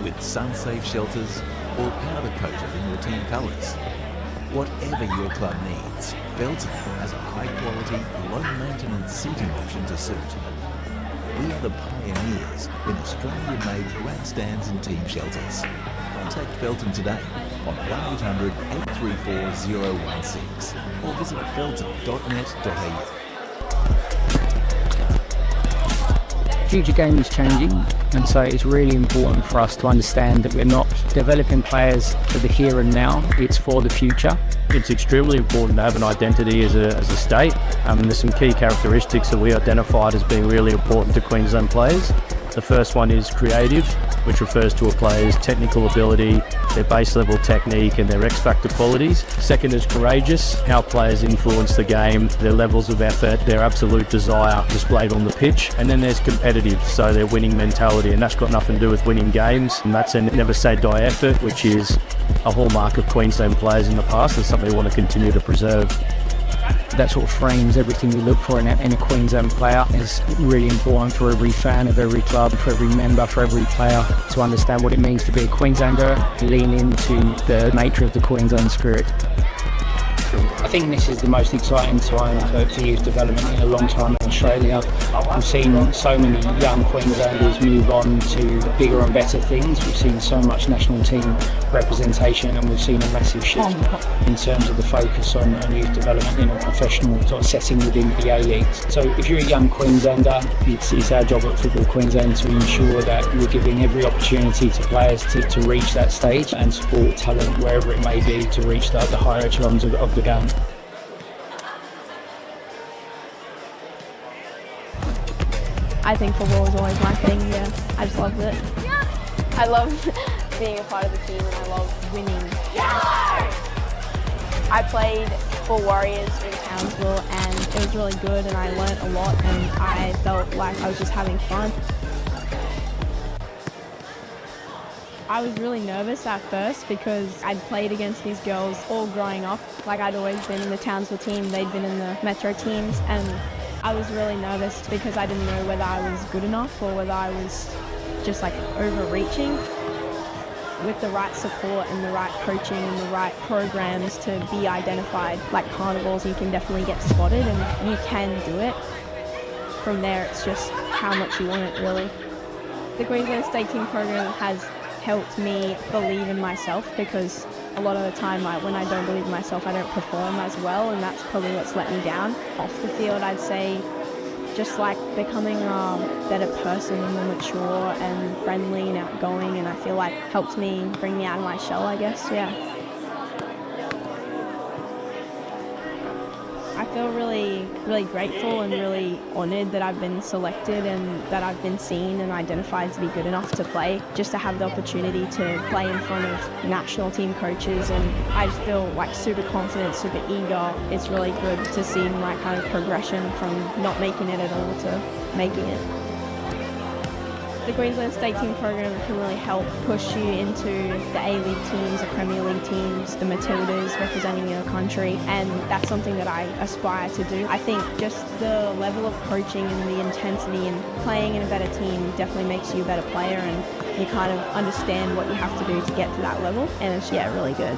Speaker 6: With sun-safe shelters or powder coated in your team colours. Whatever your club needs, Felton has a high-quality, low-maintenance seating option to suit. We are the pioneers in Australian-made grandstands and team shelters. Contact Felton today on 1800 834 016 or visit felton.net.au.
Speaker 2: Future game is changing, and so it's really important for us to understand that we're not developing players for the here and now, it's for the future.
Speaker 7: It's extremely important to have an identity as a state. There's some key characteristics that we identified as being really important to Queensland players. The first one is creative, which refers to a player's technical ability, their base level technique and their X factor qualities. Second is courageous, how players influence the game, their levels of effort, their absolute desire displayed on the pitch. And then there's competitive, so their winning mentality, and that's got nothing to do with winning games. And that's a never say die effort, which is a hallmark of Queensland players in the past and something we want to continue to preserve.
Speaker 2: That sort of frames everything we look for in a Queensland player. It's really important for every fan of every club, for every member, for every player to understand what it means to be a Queenslander, lean into the nature of the Queensland spirit. I think this is the most exciting time for youth development in a long time in Australia. We've seen so many young Queenslanders move on to bigger and better things. We've seen so much national team representation, and we've seen a massive shift in terms of the focus on youth development in a professional sort of setting within the A-Leagues. So if you're a young Queenslander, it's our job at Football Queensland to ensure that we're giving every opportunity to players to reach that stage and support talent wherever it may be to reach the higher echelons of the game.
Speaker 8: I think football was always my thing, yeah. I just loved it. I love being a part of the team and I love winning. I played for Warriors in Townsville and it was really good and I learnt a lot and I felt like I was just having fun. I was really nervous at first because I'd played against these girls all growing up. Like I'd always been in the Townsville team, they'd been in the Metro teams, and I was really nervous because I didn't know whether I was good enough or whether I was just like overreaching. With the right support and the right coaching and the right programs to be identified like carnivores, you can definitely get spotted and you can do it. From there, it's just how much you want it, really. The Queensland State Team program has helped me believe in myself because a lot of the time when I don't believe in myself, I don't perform as well, and that's probably what's let me down. Off the field, I'd say just like becoming a better person, more mature and friendly and outgoing, and I feel like helped me bring me out of my shell, I guess, yeah. I feel really, really grateful and really honoured that I've been selected and that I've been seen and identified to be good enough to play, just to have the opportunity to play in front of national team coaches, and I just feel like super confident, super eager. It's really good to see my kind of progression from not making it at all to making it. The Queensland State Team program can really help push you into the A-League teams, the Premier League teams, the Matildas representing your country, and that's something that I aspire to do. I think just the level of coaching and the intensity and playing in a better team definitely makes you a better player, and you kind of understand what you have to do to get to that level, and it's, yeah, really good.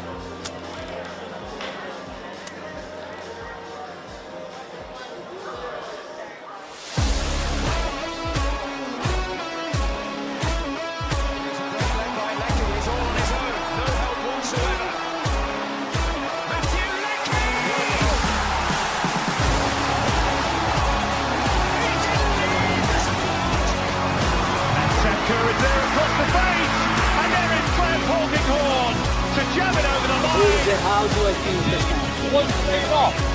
Speaker 9: How do I feel this time? One straight off.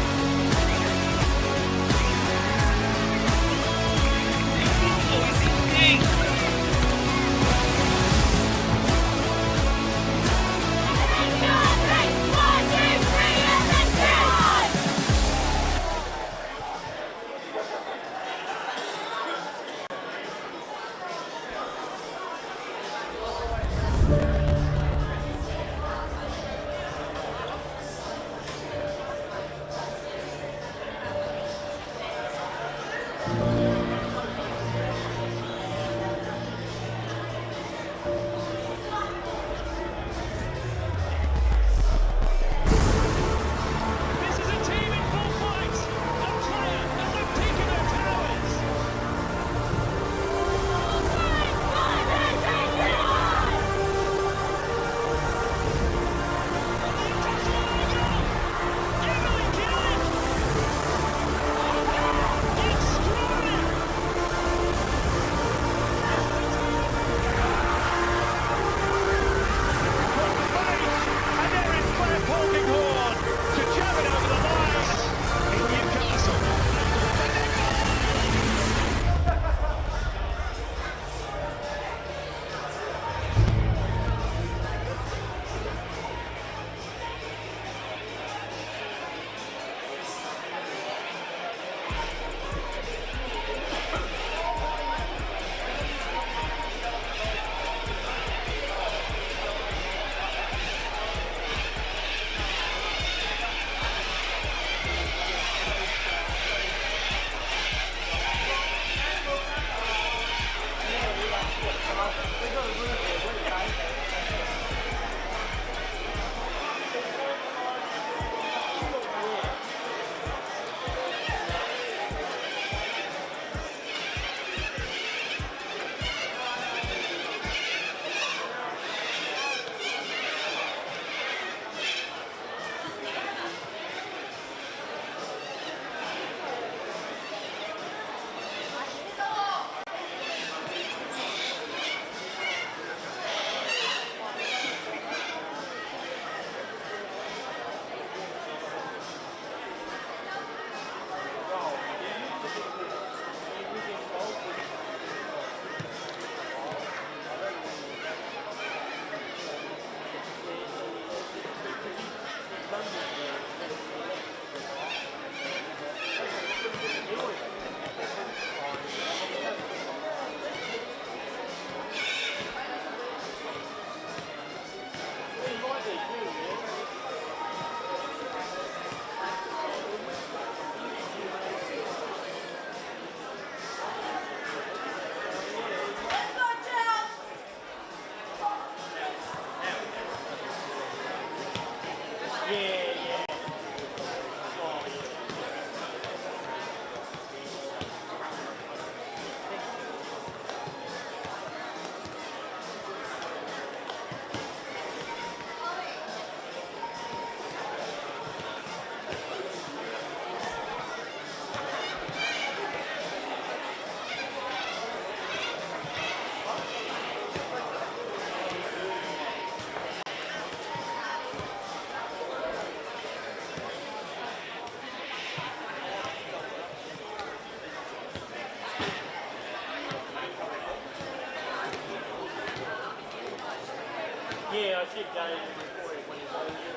Speaker 1: actually a game before it when it's over.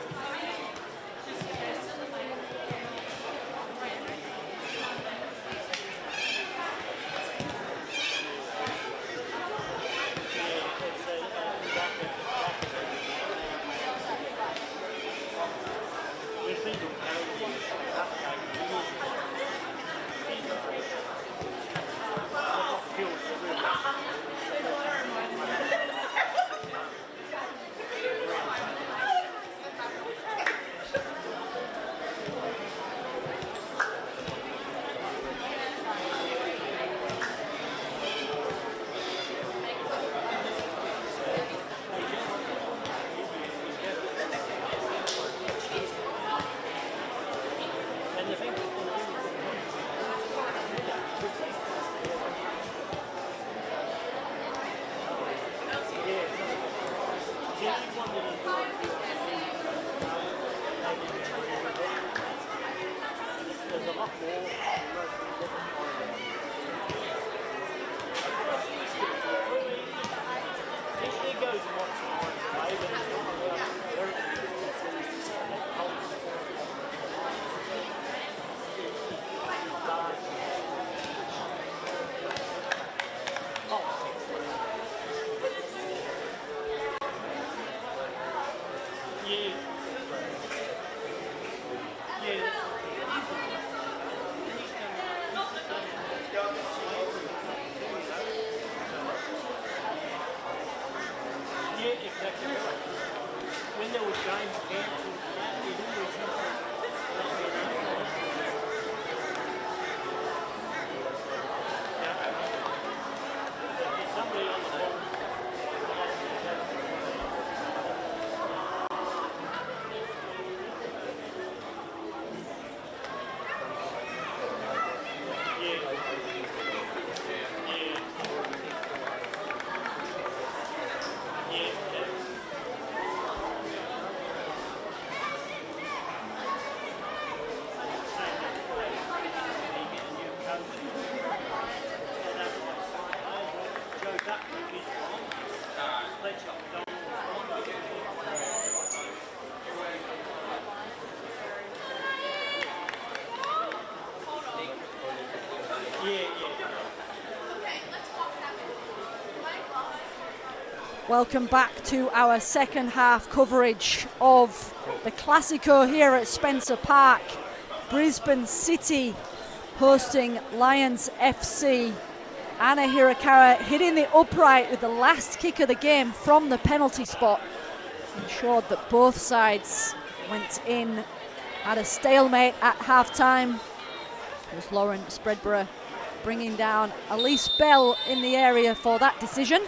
Speaker 4: Welcome back to our second half coverage of the Classico here at Spencer Park. Brisbane City hosting Lions FC. Anna Hirakawa hitting the upright with the last kick of the game from the penalty spot. Ensured that both sides went in at a stalemate at half-time. It was Lauren Spreadborough bringing down Elise Bell in the area for that decision.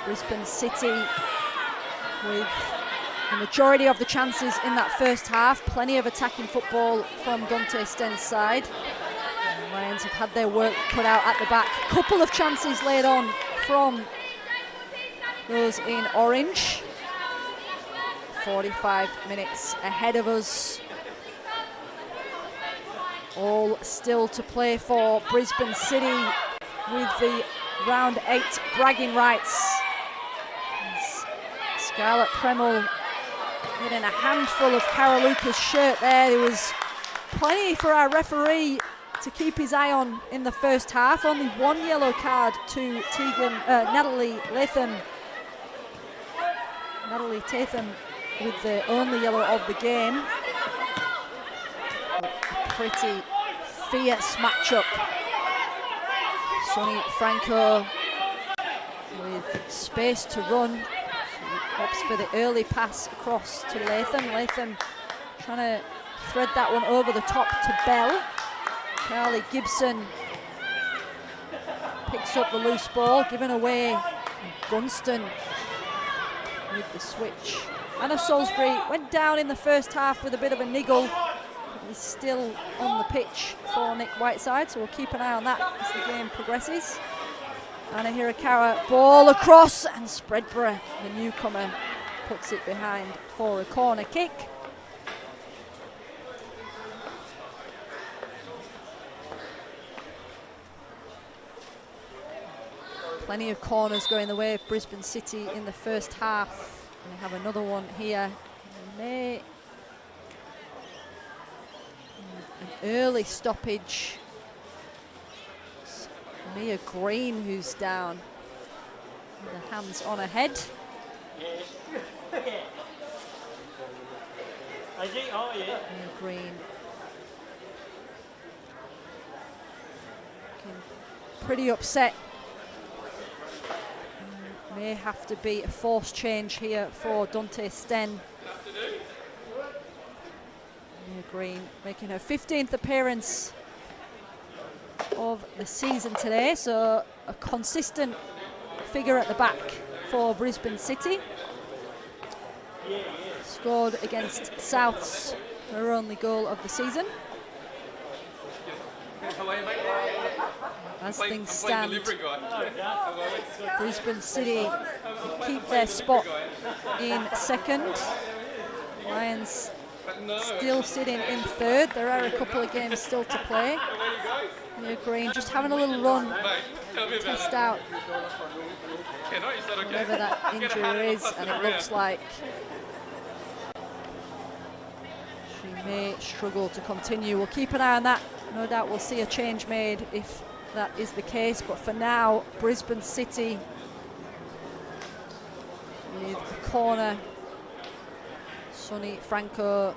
Speaker 4: Brisbane City with the majority of the chances in that first half. Plenty of attacking football from Dante Sten's side. And the Lions have had their work cut out at the back. Couple of chances laid on from those in orange. 45 minutes ahead of us. All still to play for Brisbane City with the round 8 bragging rights. Scarlett Premel getting a handful of Karaluka's shirt there. There was plenty for our referee to keep his eye on in the first half. Only one yellow card to Natalie Latham. Natalie Tatham with the only yellow of the game. A pretty fierce matchup. Sonny Franco with space to run. Opts for the early pass across to Latham. Latham trying to thread that one over the top to Bell. Carly Gibson picks up the loose ball, given away. And Gunston with the switch. Anna Salisbury went down in the first half with a bit of a niggle. He's still on the pitch for Nick Whiteside, so we'll keep an eye on that as the game progresses. Anna Hirakawa, ball across, and Spreadborough, the newcomer, puts it behind for a corner kick. Plenty of corners going the way of Brisbane City in the first half. And they have another one here. An early stoppage. It's Mia Green who's down. With the hands on her head. Mia Green. Pretty upset. May have to be a forced change here for Dante Sten. Mia Green making her 15th appearance of the season today, so a consistent figure at the back for Brisbane City. Scored against Souths, her only goal of the season. As things stand, Brisbane City keep their spot in second. Lions still sitting in third. There are a couple of games still to play. Mia Green just having a little run, test out whatever that injury is, and it looks like she may struggle to continue. We'll keep an eye on that. No doubt we'll see a change made if that is the case, but for now, Brisbane City with the corner. Sonny Franco,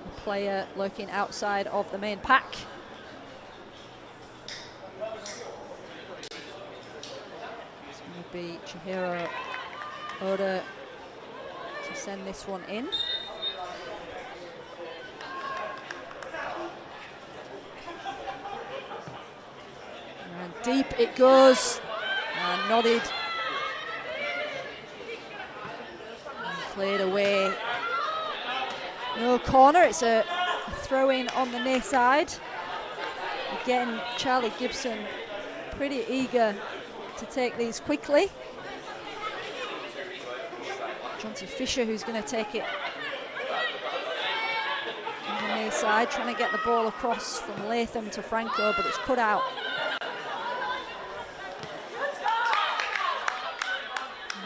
Speaker 4: a player lurking outside of the main pack. It's going to be Chihiro Oda to send this one in. And deep it goes, and nodded. And cleared away. No corner, it's a throw in on the near side. Again, Charlie Gibson pretty eager to take these quickly. Jonty Fisher who's going to take it on the near side, trying to get the ball across from Latham to Franco, but it's cut out.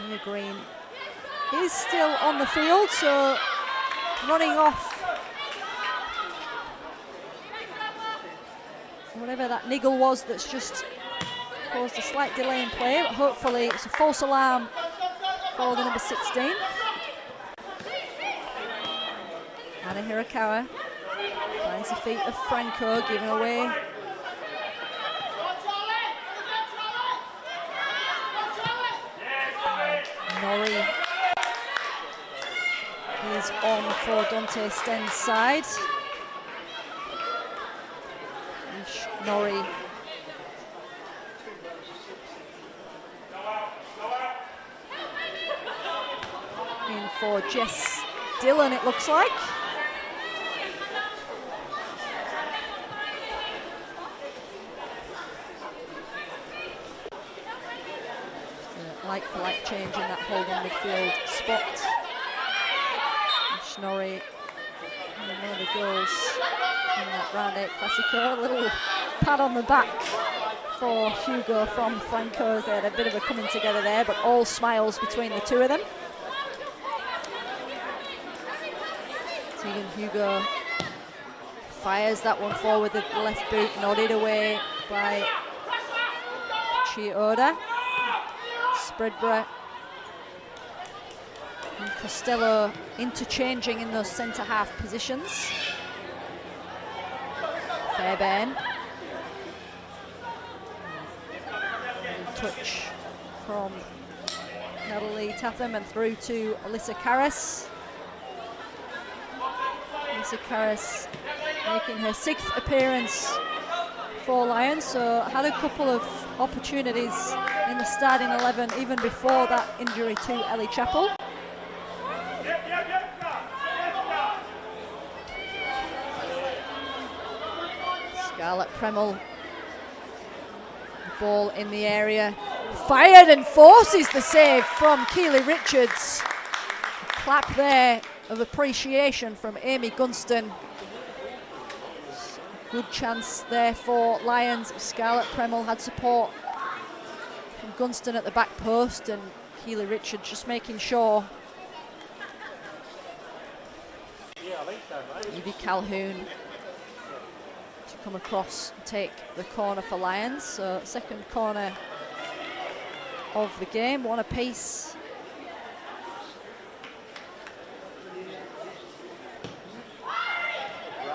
Speaker 4: Mia Green is still on the field, so running off whatever that niggle was that's just caused a slight delay in play, but hopefully it's a false alarm for the number 16. Anna Hirakawa finds the feet of Franco, giving away. Norrie is on for Dante Sten's side. Norrie. In for Jess Dillon, it looks like. Like-for-like change in that holding midfield spot. Norrie, one of the goals in that round 8 Classico. A little pat on the back for Hugo from Franco. They had a bit of a coming together there, but all smiles between the two of them. Tegan Hugo fires that one forward with the left boot, nodded away by Chioda. Spreadborough and Costello interchanging in those centre-half positions. Fairbairn. Touch from Natalie Tatham and through to Alyssa Karras. Alyssa Karras making her 6th appearance for Lions, so had a couple of opportunities in the starting 11 even before that injury to Ellie Chappell. Scarlett Premel, the ball in the area, fired and forces the save from Keely Richards. A clap there of appreciation from Amy Gunston. Good chance there for Lions. Scarlett Premel had support from Gunston at the back post, and Keely Richards just making sure. Evie Calhoun to come across and take the corner for Lions. So second corner of the game, one apiece.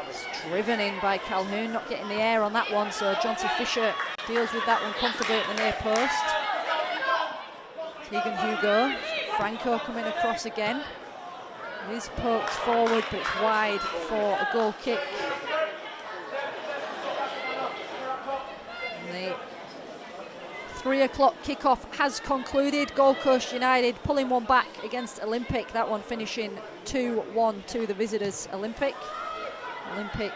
Speaker 4: It's driven in by Calhoun, not getting the air on that one, so Jonty Fisher deals with that one comfortably at the near post. Tegan Hugo, Franco coming across again. It is poked forward, but it's wide for a goal kick. And the 3 o'clock kickoff has concluded. Gold Coast United pulling one back against Olympic. That one finishing 2-1 to the visitors, Olympic. Olympic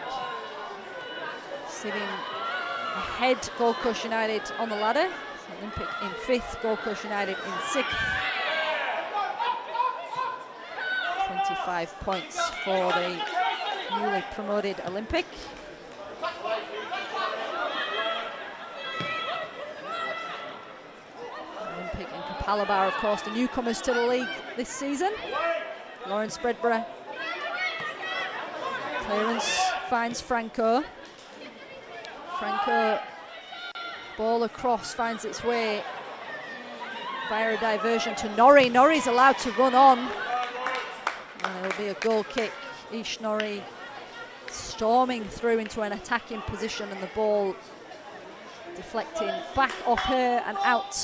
Speaker 4: sitting ahead, Gold Coast United on the ladder. Olympic in 5th, Gold Coast United in 6th. 25 points for the newly promoted Olympic. Olympic and Capalaba, of course, the newcomers to the league this season. Lauren Spreadborough. Clearance finds Franco. Franco, ball across, finds its way via a diversion to Norrie. Norrie's allowed to run on. And it'll be a goal kick. Ish Norrie storming through into an attacking position, and the ball deflecting back off her and out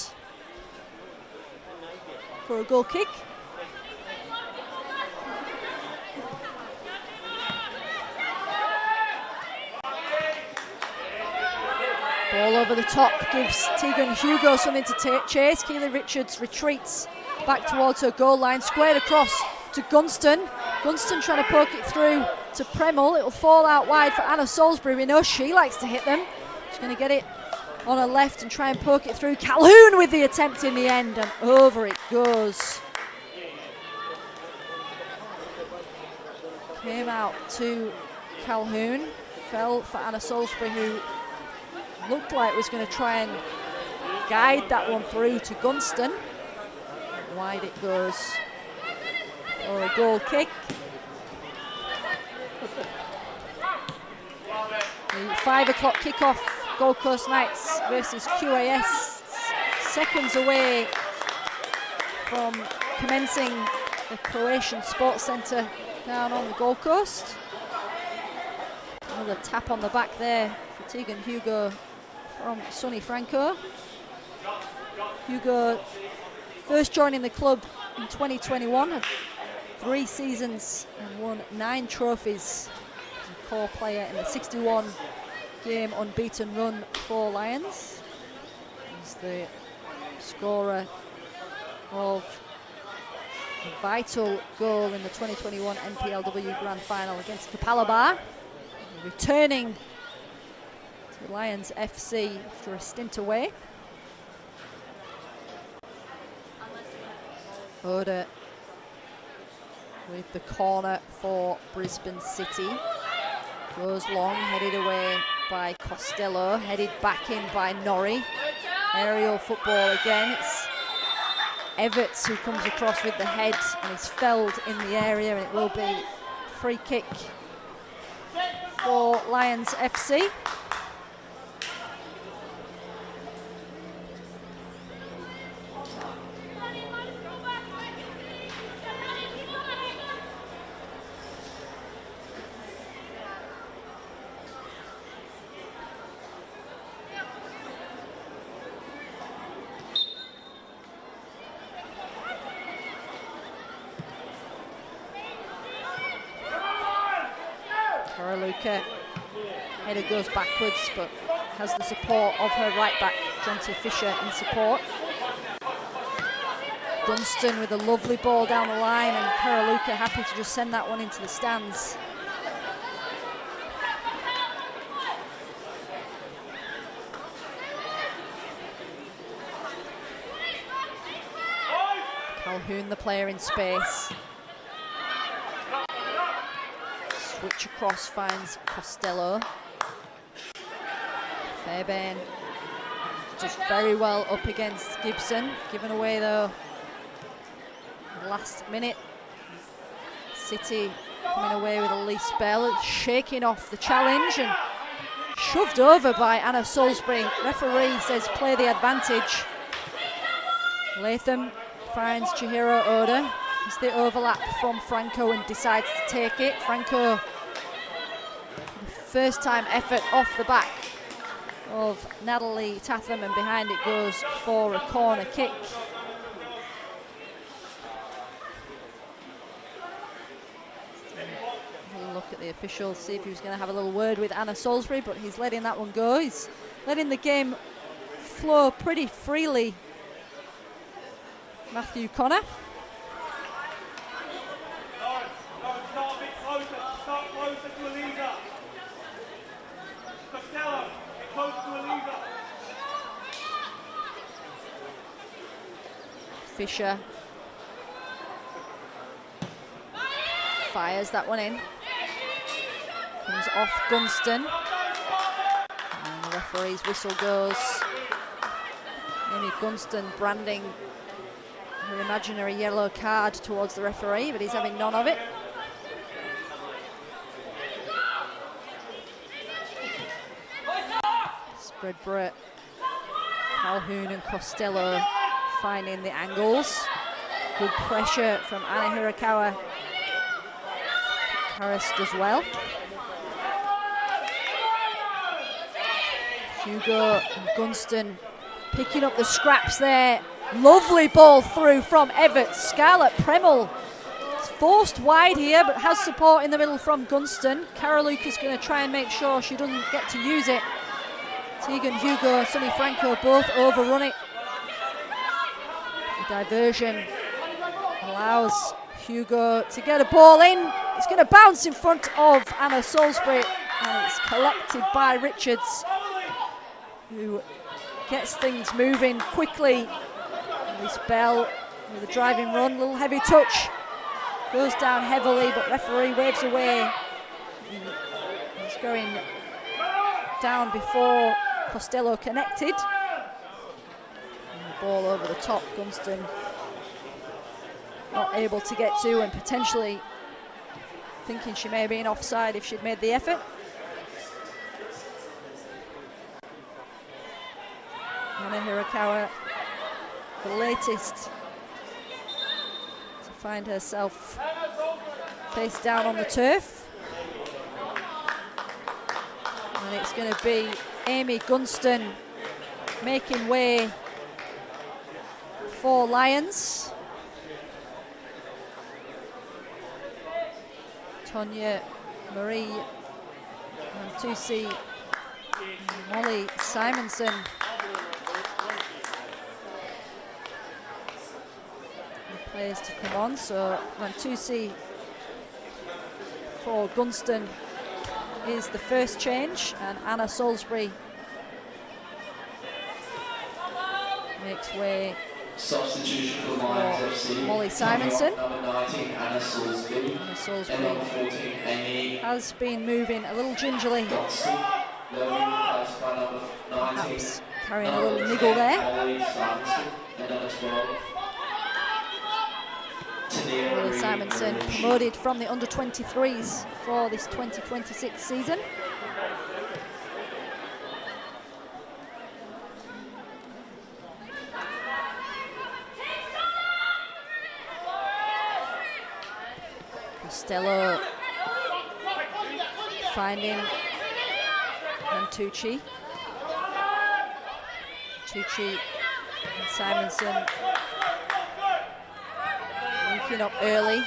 Speaker 4: for a goal kick. Ball over the top gives Tegan Hugo something to chase. Keely Richards retreats back towards her goal line, squared across to Gunston. Gunston trying to poke it through to Premel. It'll fall out wide for Anna Salisbury. We know she likes to hit them. She's going to get it on her left and try and poke it through. Calhoun with the attempt in the end, and over it goes. Came out to Calhoun. Fell for Anna Salisbury, who looked like was going to try and guide that one through to Gunston. Wide it goes. Or a goal kick. The 5 o'clock kickoff, Gold Coast Knights versus QAS. Seconds away from commencing the Croatian Sports Centre down on the Gold Coast. Another tap on the back there for Tegan Hugo from Sonny Franco. Hugo first joining the club in 2021, had 3 seasons and won 9 trophies as a core player in the 61 game unbeaten run for Lions. He's the scorer of a vital goal in the 2021 NPLW Grand Final against Capalaba. Returning to Lions FC after a stint away. Oda with the corner for Brisbane City. Goes long, headed away by Costello, headed back in by Norrie. Aerial football again. It's Everts who comes across with the head and is felled in the area, and it will be free kick for Lions FC. Luca. Header goes backwards, but has the support of her right back, Jonty Fisher, in support. Gunston with a lovely ball down the line, and Karaluka happy to just send that one into the stands. Calhoun, the player in space. Switch across finds Costello. Fairbairn does very well up against Gibson. Given away though, last minute. City coming away with a Lee Spell, shaking off the challenge and shoved over by Anna Salisbury. Referee says play the advantage. Latham finds Chihiro Oda. It's the overlap from Franco and decides to take it. Franco, first time effort off the back of Natalie Tatham, and behind it goes for a corner kick. Look at the official, see if he was going to have a little word with Anna Salisbury, but he's letting that one go. He's letting the game flow pretty freely. Matthew Connor.
Speaker 1: Start a bit closer. Start closer to Eliza. Costello, get closer to Eliza.
Speaker 4: Fisher fires that one in. Comes off Gunston. And the referee's whistle goes. Amy Gunston branding her imaginary yellow card towards the referee, but he's having none of it. Spread Brett, Calhoun and Costello finding the angles. Good pressure from Anna Hirakawa. Harris does well. Hugo and Gunston picking up the scraps there. Lovely ball through from Everts. Scarlett Premel is forced wide here, but has support in the middle from Gunston. Cara Lucas going to try and make sure she doesn't get to use it. Tegan Hugo, Sonny Franco both overrun it. The diversion allows Hugo to get a ball in. It's going to bounce in front of Anna Salisbury, and it's collected by Richards, who gets things moving quickly. This Bell with a driving run, little heavy touch, goes down heavily, but referee waves away. He's going down before Costello connected. And the ball over the top, Gunston not able to get to, and potentially thinking she may have been offside if she'd made the effort. Anna Hirakawa, the latest to find herself face down on the turf. And it's going to be Amy Gunston making way for Lions. Tonya Marie Mantusi, Molly Simonson. The players to come on, so Mantusi for Gunston is the first change, and Anna Salisbury makes way.
Speaker 3: Substitution for Lions FC.
Speaker 4: Molly Simonson.
Speaker 3: Number 19, Anna Salisbury.
Speaker 4: Anna Salisbury
Speaker 3: And number 14, Amy
Speaker 4: has been moving a little gingerly.
Speaker 3: Dodson. They'll be replaced by number 19.
Speaker 4: Perhaps carrying a little niggle there.
Speaker 3: Molly Simonson. And number 12.
Speaker 4: Molly Simonson promoted from the under-23s for this 2026 season. Costello finding Mantucci. Tucci and Simonson linking up early.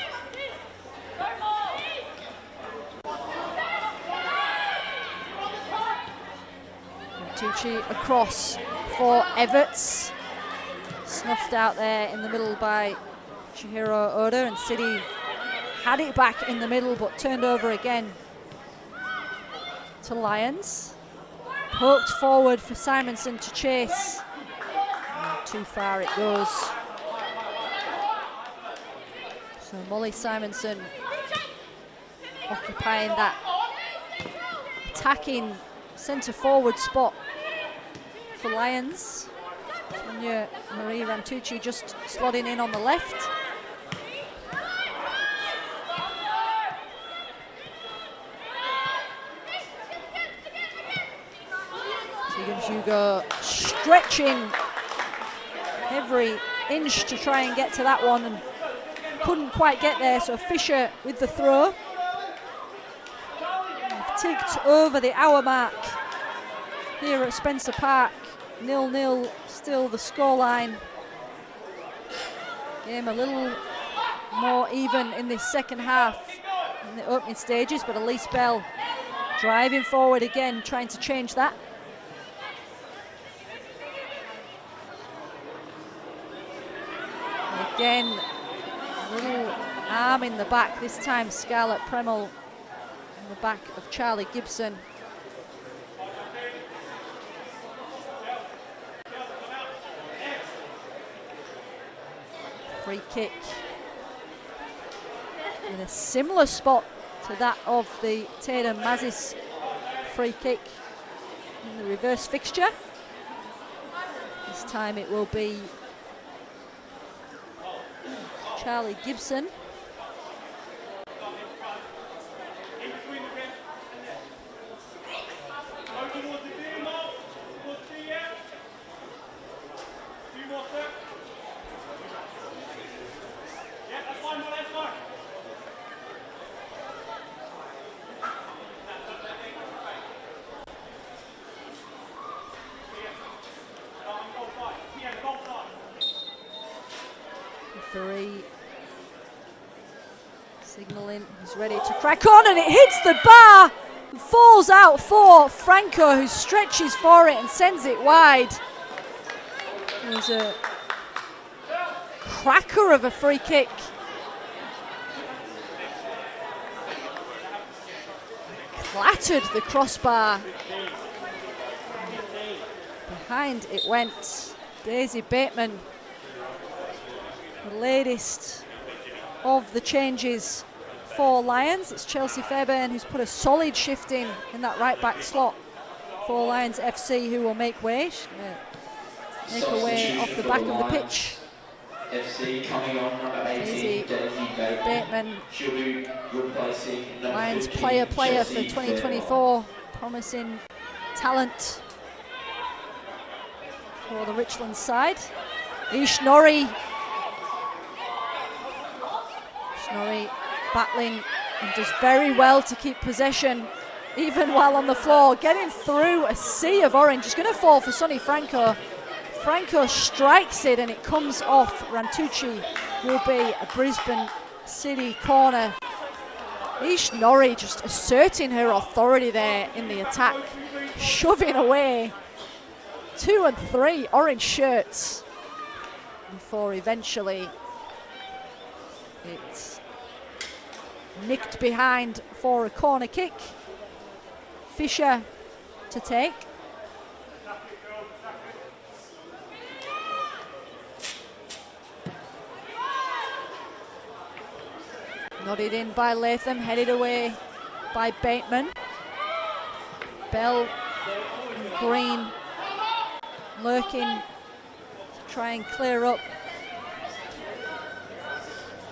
Speaker 4: Mantucci across for Everts. Snuffed out there in the middle by Chihiro Oda, and City had it back in the middle but turned over again to Lions. Poked forward for Simonson to chase. And too far it goes. So Molly Simonson occupying that attacking centre forward spot for Lions. Tonya Marie Rantucci just slotting in on the left. Tegan Hugo stretching every inch to try and get to that one and couldn't quite get there, so Fisher with the throw. We've ticked over the hour mark here at Spencer Park. 0-0 still the scoreline. Game a little more even in this second half in the opening stages, but Elise Bell driving forward again, trying to change that. And again, a little arm in the back, this time Scarlett Premel in the back of Charlie Gibson. Free kick in a similar spot to that of the Tatum Mazis free kick in the reverse fixture. This time it will be Charlie Gibson. Signalling, he's ready to crack on, and it hits the bar, falls out for Franco, who stretches for it and sends it wide. It was a cracker of a free kick. Clattered the crossbar. Behind it went. Daisy Bateman, the latest of the changes for Lions. It's Chelsea Fairbairn who's put a solid shift in that right back slot for Lions FC, who will make way. She's going to make her way off the back of the pitch.
Speaker 3: FC coming on, number 18, Daisy
Speaker 4: Bateman.
Speaker 3: She'll be replacing number
Speaker 4: Lions
Speaker 3: 15,
Speaker 4: player for 2024. Promising talent for the Richland side. Ishnori battling and does very well to keep possession even while on the floor, getting through a sea of orange. It's going to fall for Sonny Franco. Franco strikes it and it comes off. Rantucci will be a Brisbane City corner. Ishnori just asserting her authority there in the attack, shoving away 2 and 3 orange shirts before eventually it's nicked behind for a corner kick. Fisher to take. Nodded in by Latham, headed away by Bateman. Bell and Green lurking to try and clear up.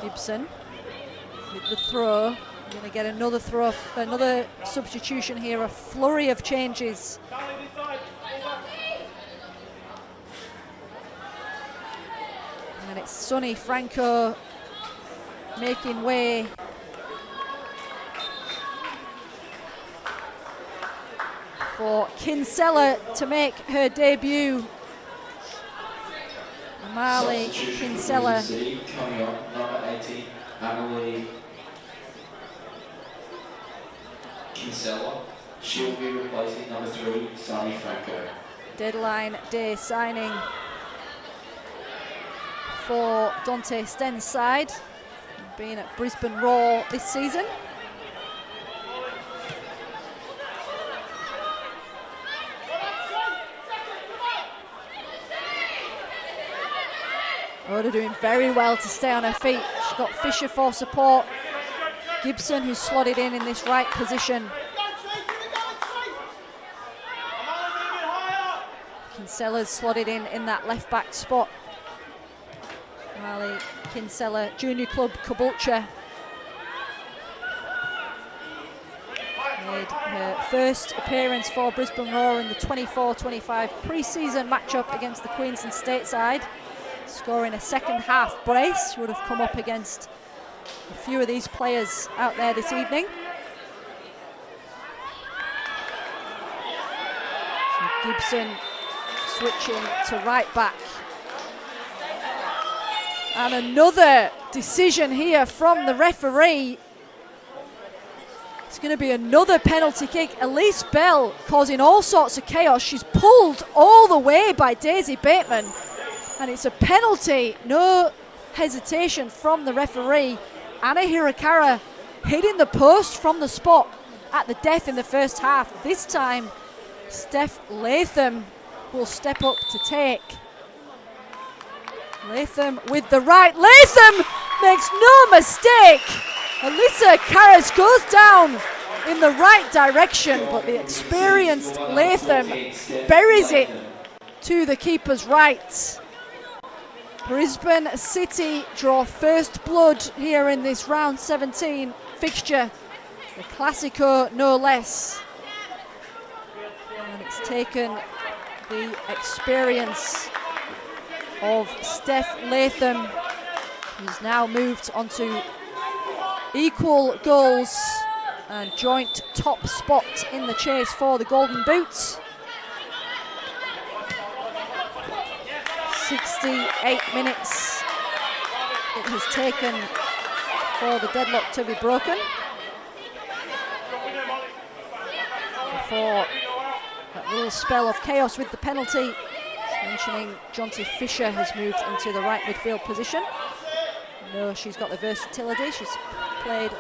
Speaker 4: Gibson with the throw. We're going to get another throw, another substitution here, a flurry of changes. And it's Sonny Franco making way for Kinsella to make her debut. Marley Kinsella.
Speaker 3: Coming on, number 18, Emily Kinsella. She'll be replacing number 3, Sonny Franco.
Speaker 4: Deadline day signing for Dante Sten's side, being at Brisbane Raw this season. Oda doing very well to stay on her feet. She's got Fisher for support. Gibson, who's slotted in this right position. Kinsella's slotted in that left back spot. Riley Kinsella, Junior Club Caboolture, made her first appearance for Brisbane Roar in the 24-25 pre-season matchup against the Queensland State side, scoring a second half brace. She would have come up against a few of these players out there this evening. So Gibson switching to right back. And another decision here from the referee. It's going to be another penalty kick. Elise Bell causing all sorts of chaos. She's pulled all the way by Daisy Bateman. And it's a penalty, no hesitation from the referee. Anna Hirakara hitting the post from the spot at the death in the first half. This time, Steph Latham will step up to take. Latham with the right. Latham makes no mistake. Alyssa Karras goes down in the right direction, but the experienced Latham buries it to the keeper's right. Brisbane City draw first blood here in this round 17 fixture. The Classico, no less. And it's taken the experience of Steph Latham, who's now moved onto equal goals and joint top spot in the chase for the Golden Boots. 68 minutes it has taken for the deadlock to be broken before that little spell of chaos with the penalty. Mentioning Jonty Fisher has moved into the right midfield position. No, she's got the versatility. She's played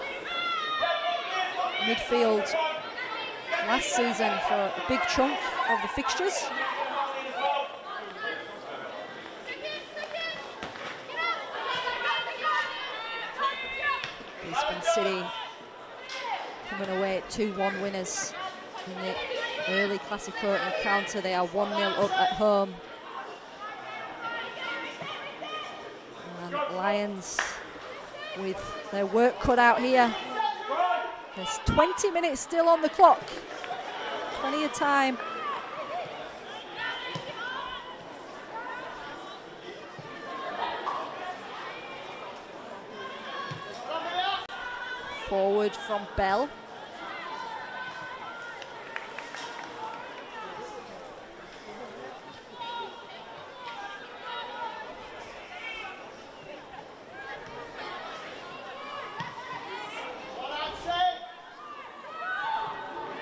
Speaker 4: midfield last season for a big chunk of the fixtures. Brisbane City coming away at 2-1 winners in the early Classico encounter. They are 1-0 up at home. And Lions with their work cut out here. There's 20 minutes still on the clock. Plenty of time. Forward from Bell.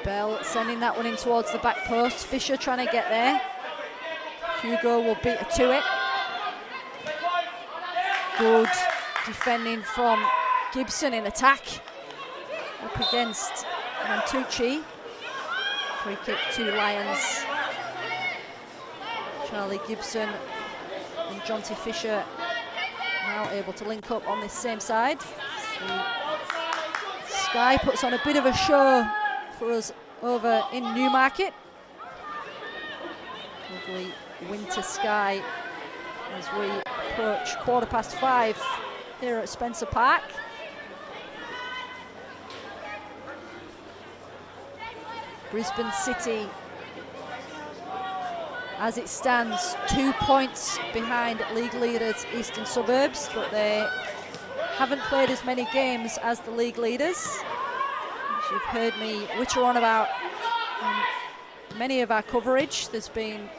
Speaker 4: Bell sending that one in towards the back post. Fisher trying to get there. Hugo will beat her to it. Good defending from Gibson in attack. Up against Mantucci. Free kick to Lions. Charlie Gibson and Jonty Fisher now able to link up on this same side. So Sky puts on a bit of a show for us over in Newmarket. Lovely winter sky as we approach 5:15 here at Spencer Park. Brisbane City, as it stands, 2 points behind league leaders Eastern Suburbs, but they haven't played as many games as the league leaders. As you've heard me witter on about many of our coverage. There's been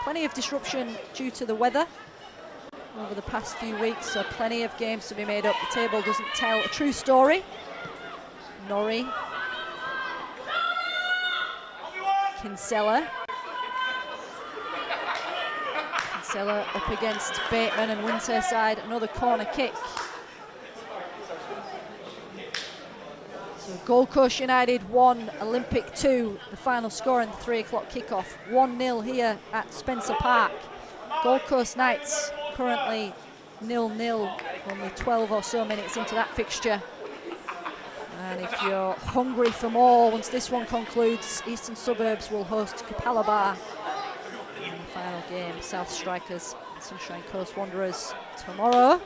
Speaker 4: plenty of disruption due to the weather over the past few weeks, so plenty of games to be made up. The table doesn't tell a true story. Norrie. Kinsella. Kinsella up against Bateman and Winterside. Another corner kick. So Gold Coast United 1, Olympic 2. The final score in the 3 o'clock kickoff. 1-0 here at Spencer Park. Gold Coast Knights currently 0-0. Only 12 or so minutes into that fixture. And if you're hungry for more, once this one concludes, Eastern Suburbs will host Capalaba in the final game. South Strikers, Sunshine Coast Wanderers tomorrow.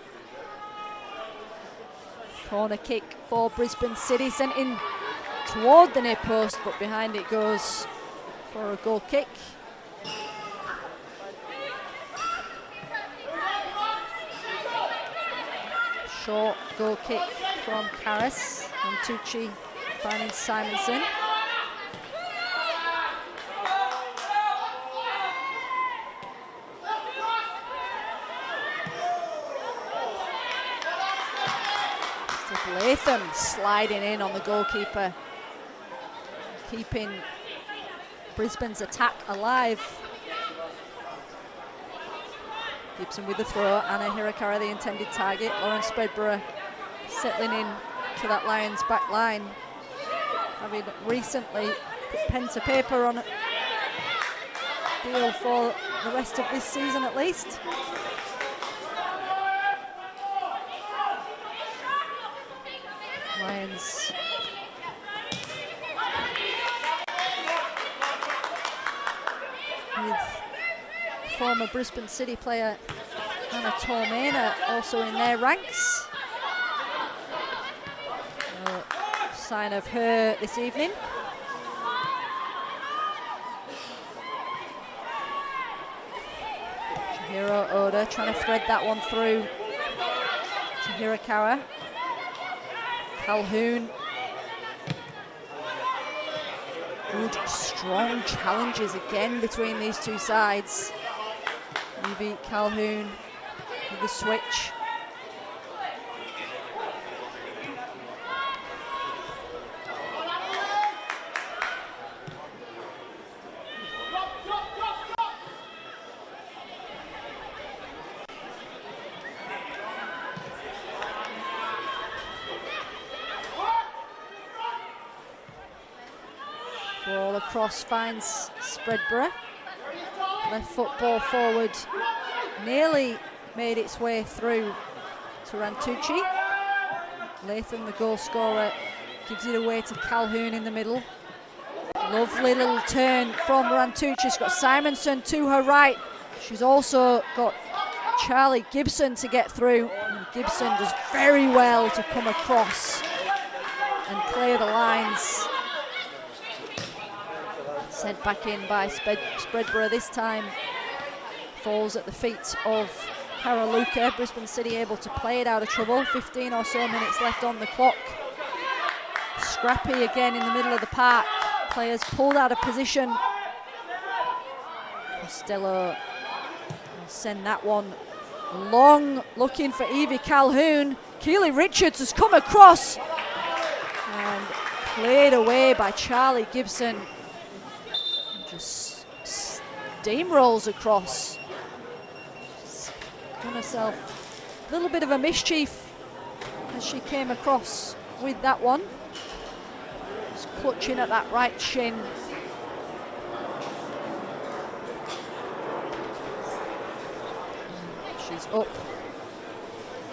Speaker 4: Corner kick for Brisbane City, sent in toward the near post, but behind it goes for a goal kick. Short goal kick from Karras, and Tucci finding Simonson. Latham sliding in on the goalkeeper, keeping Brisbane's attack alive. Gibson with the throw, Anna Hirakara the intended target. Lauren Spreadborough settling in to that Lions back line, having recently put pen to paper on a deal for the rest of this season at least. Lions with former Brisbane City player Anna Tormena also in their ranks. No sign of her this evening. Chihiro Oda trying to thread that one through to Hirakara. Calhoun. Good, strong challenges again between these two sides. Evie Calhoun with the switch. Ball across finds Spreadborough. Left foot ball forward, nearly made its way through to Rantucci. Latham, the goal scorer, gives it away to Calhoun in the middle. Lovely little turn from Rantucci. She's got Simonson to her right. She's also got Charlie Gibson to get through. And Gibson does very well to come across and clear the lines. Sent back in by Spreadborough this time. Falls at the feet of Karaluka. Brisbane City able to play it out of trouble. 15 or so minutes left on the clock. Scrappy again in the middle of the park. Players pulled out of position. Costello will send that one long, looking for Evie Calhoun. Keely Richards has come across and played away by Charlie Gibson. Just steamrolls across. She's done herself a little bit of a mischief as she came across with that one. Just clutching at that right shin. She's up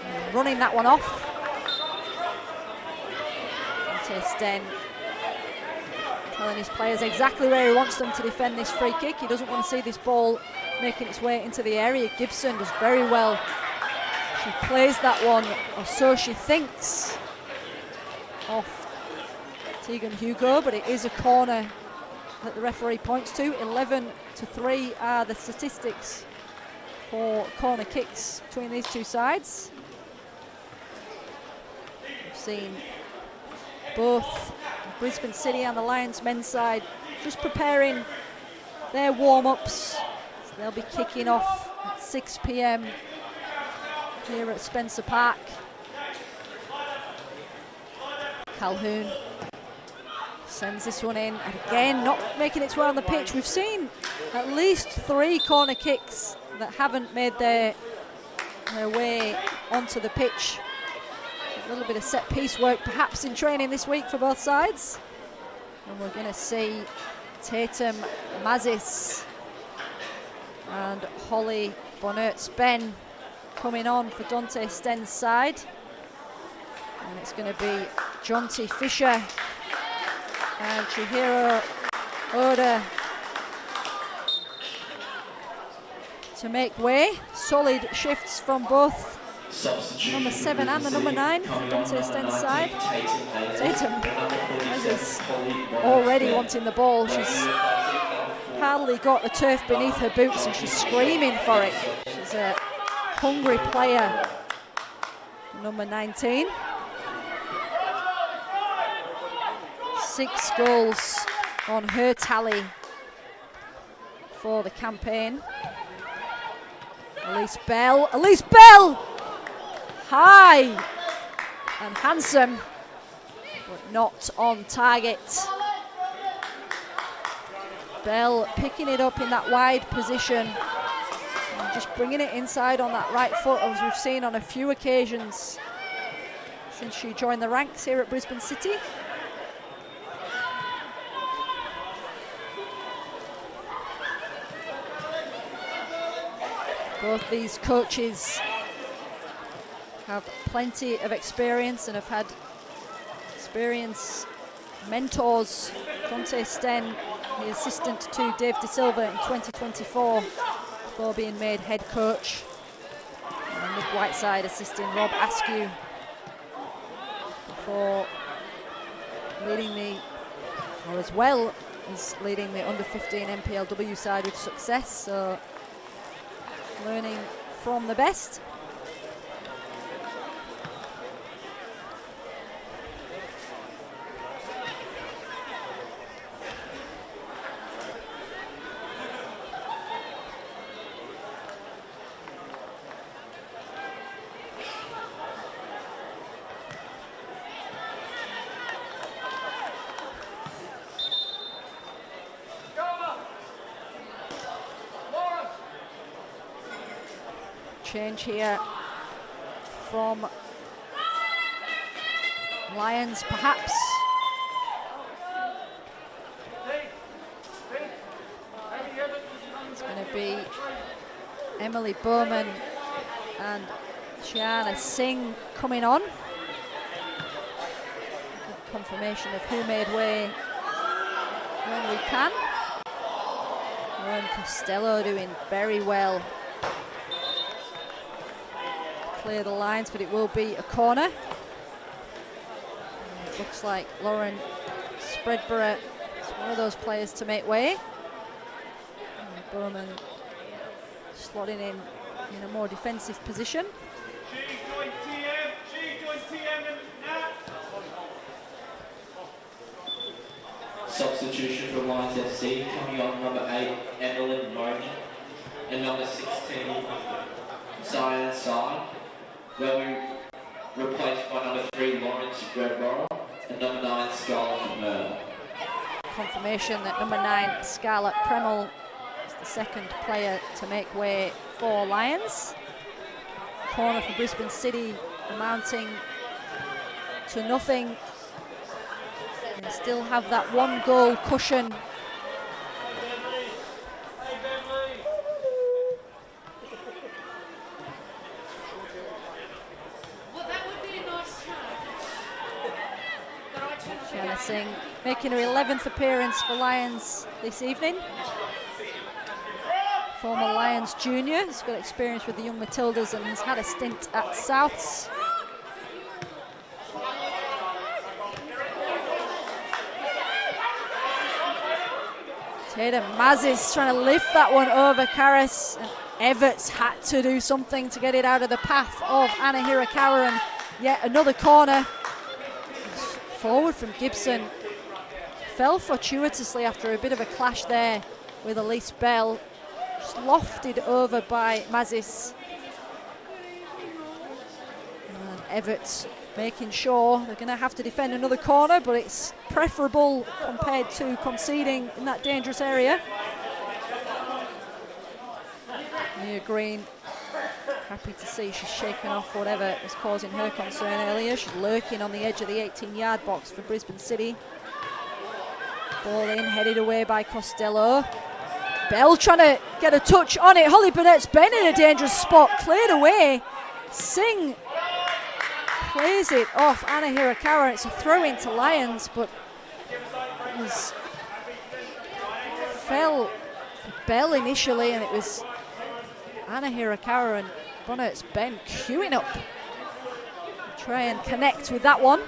Speaker 4: and running that one off. Dante Sten telling his players exactly where he wants them to defend this free kick. He doesn't want to see this ball making its way into the area. Gibson does very well. She plays that one, or so she thinks, off Tegan Hugo, but it is a corner that the referee points to. 11-3 are the statistics for corner kicks between these two sides. We've seen both Brisbane City and the Lions men's side just preparing their warm-ups. So they'll be kicking off at 6 p.m. here at Spencer Park. Calhoun sends this one in, and again not making its way on the pitch. We've seen at least 3 corner kicks that haven't made their way onto the pitch. A little bit of set piece work perhaps in training this week for both sides. And we're going to see Tatum Mazis and Holly Bonnert-Spen coming on for Dante Sten's side. And it's going to be Jonty Fisher and Chihiro Oda to make way. Solid shifts from both number 7 and the number 9 from Dante Sten's side. Tatum is already wanting the ball. She's hardly got the turf beneath her boots and she's screaming for it. She's a hungry player, number 19. 6 goals on her tally for the campaign. Elise Bell, high and handsome, but not on target. Bell picking it up in that wide position and just bringing it inside on that right foot, as we've seen on a few occasions since she joined the ranks here at Brisbane City. Both these coaches have plenty of experience and have had experienced mentors. Dante Sten, the assistant to Dave De Silva in 2024, before being made head coach. And Nick Whiteside assisting Rob Askew before leading as well as leading the under-15 NPLW side with success. So learning from the best. Change here from Lions, perhaps. It's going to be Emily Bowman and Shiana Singh coming on. Good confirmation of who made way when we can. Lauren Costello doing very well. Clear the lines, but it will be a corner. And it looks like Lauren Spreadborough is one of those players to make way. And Bowman slotting in a more defensive position.
Speaker 3: Substitution for Lions FC, coming on number 8, Evelyn Moni, and number 16, Zion Side. Where we replaced by number 3, Lawrence Redborough, and number 9, Scarlett Merle.
Speaker 4: Confirmation that number 9, Scarlett Premel, is the second player to make way for Lions. Corner for Brisbane City amounting to nothing. They still have that 1 goal cushion. Singh making her 11th appearance for Lions this evening. Former Lions junior, has got experience with the Young Matildas and has had a stint at Souths. Tatum Mazis trying to lift that one over Karras, and Everts had to do something to get it out of the path of Anna Hirakawa, and yet another corner. Forward from Gibson, fell fortuitously after a bit of a clash there with Elise Bell, just lofted over by Mazis. And Everts making sure they're going to have to defend another corner, but it's preferable compared to conceding in that dangerous area. Mia Green, happy to see she's shaken off whatever was causing her concern earlier. She's lurking on the edge of the 18-yard box for Brisbane City. Ball in, headed away by Costello. Bell trying to get a touch on it. Holly Burnett's been in a dangerous spot, cleared away. Singh plays it off Anna Hirakawa. It's a throw into Lions, but it was fell for Bell initially, and it was Anna Hirakawa and Bonnert's Ben queuing up. Try and connect with that one.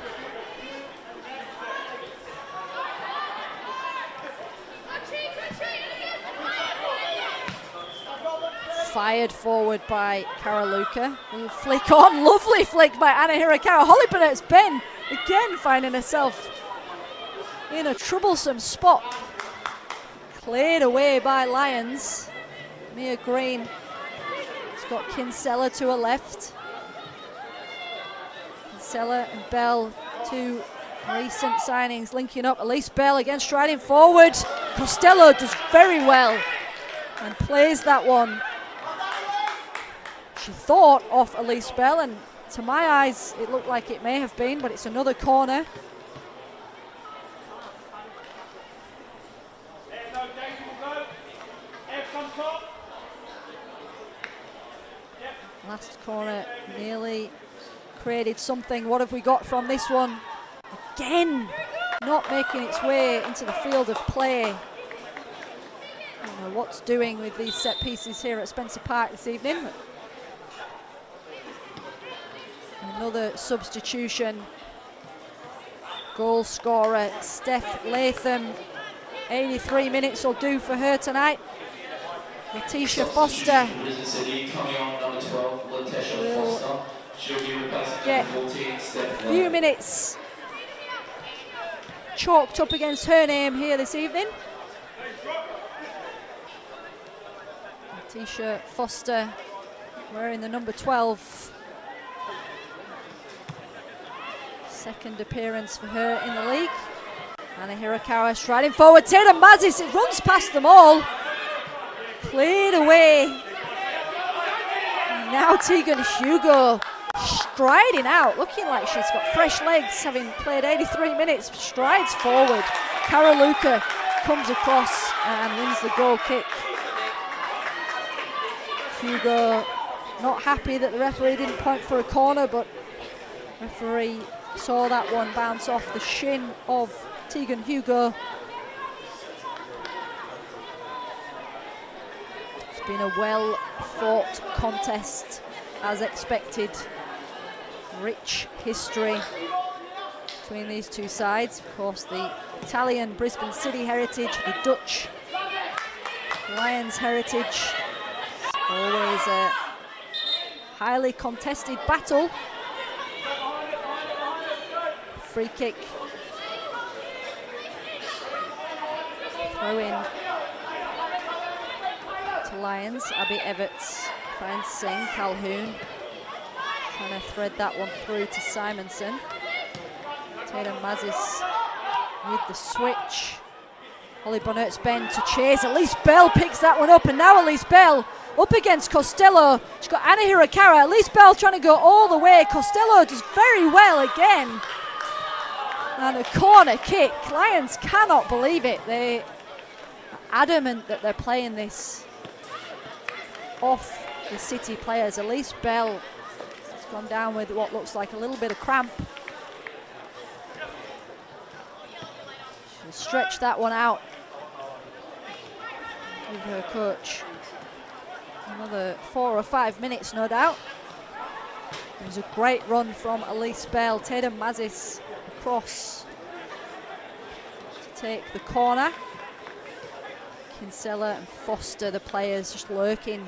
Speaker 4: Fired forward by Karaluka. Flick on, lovely flick by Anna Hirakawa. Holly Bonnert's Ben again finding herself in a troublesome spot. Cleared away by Lions. Mia Green has got Kinsella to her left. Kinsella and Bell, two recent signings linking up. Elise Bell again striding forward. Costello does very well and plays that one. She thought off Elise Bell, and to my eyes it looked like it may have been, but it's another corner. Last corner nearly created something. What have we got from this one? Again, not making its way into the field of play. I don't know what's doing with these set pieces here at Spencer Park this evening. Another substitution. Goal scorer Steph Latham. 83 minutes will do for her tonight. Letitia Foster will get a few minutes chalked up against her name here this evening. Letitia Foster wearing the number 12. Second appearance for her in the league. Anna Hirakawa striding forward. Tatum Mazis, it runs past them all. Cleared away. And now Tegan Hugo striding out, looking like she's got fresh legs, having played 83 minutes, strides forward. Karaluka comes across and wins the goal kick. Hugo not happy that the referee didn't point for a corner, but referee saw that one bounce off the shin of Tegan Hugo. It's been a well-fought contest, as expected. Rich history between these two sides. Of course, the Italian Brisbane City heritage, the Dutch Lions heritage. Always a highly contested battle. Free kick. Throw in to Lions. Abby Everts finds Singh. Calhoun trying to thread that one through to Simonson. Tatum Mazis with the switch. Holly Bonnert's bend to chase. Elise Bell picks that one up, and now Elise Bell up against Costello. She's got Anna Hirakawa. Elise Bell trying to go all the way. Costello does very well again. And a corner kick. Lions cannot believe it. They are adamant that they're playing this off the City players. Elise Bell has gone down with what looks like a little bit of cramp. She'll stretch that one out. Give her coach another 4 or 5 minutes, no doubt. It was a great run from Elise Bell. Tatum Mazis across to take the corner. Kinsella and Foster, the players, just lurking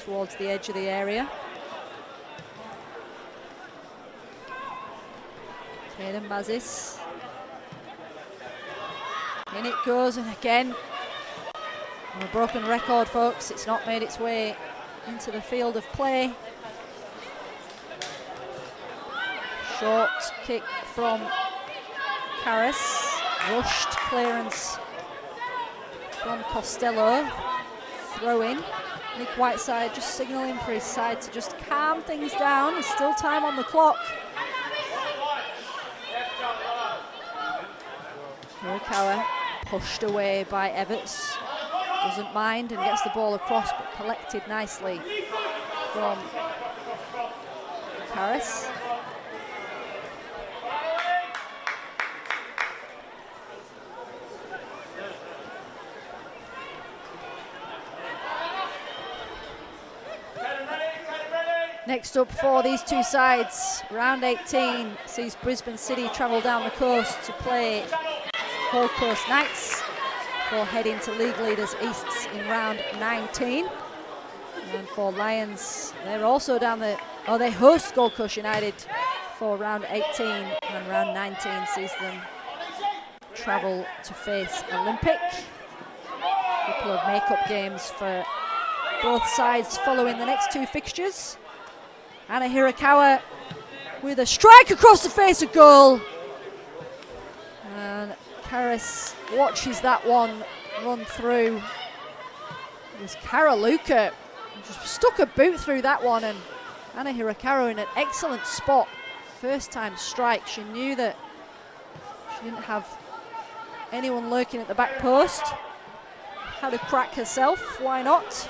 Speaker 4: towards the edge of the area. Tatum Mazis. In it goes, and again, on a broken record, folks, it's not made its way into the field of play. Short kick from Karras. Rushed clearance from Costello. Throw in. Nick Whiteside just signalling for his side to just calm things down. There's still time on the clock. Hirakawa pushed away by Everts. Doesn't mind and gets the ball across, but collected nicely from Karras. Next up for these two sides, round 18 sees Brisbane City travel down the coast to play Gold Coast Knights for heading to league leaders Easts in round 19. And for Lions, they're also down the, they host Gold Coast United for round 18, and round 19 sees them travel to face Olympic. A couple of make-up games for both sides following the next two fixtures. Anna Hirakawa with a strike across the face of goal. And Karis watches that one run through. It was Kara Luca just stuck a boot through that one, and Anna Hirakawa in an excellent spot. First time strike. She knew that she didn't have anyone lurking at the back post. Had a crack herself, why not?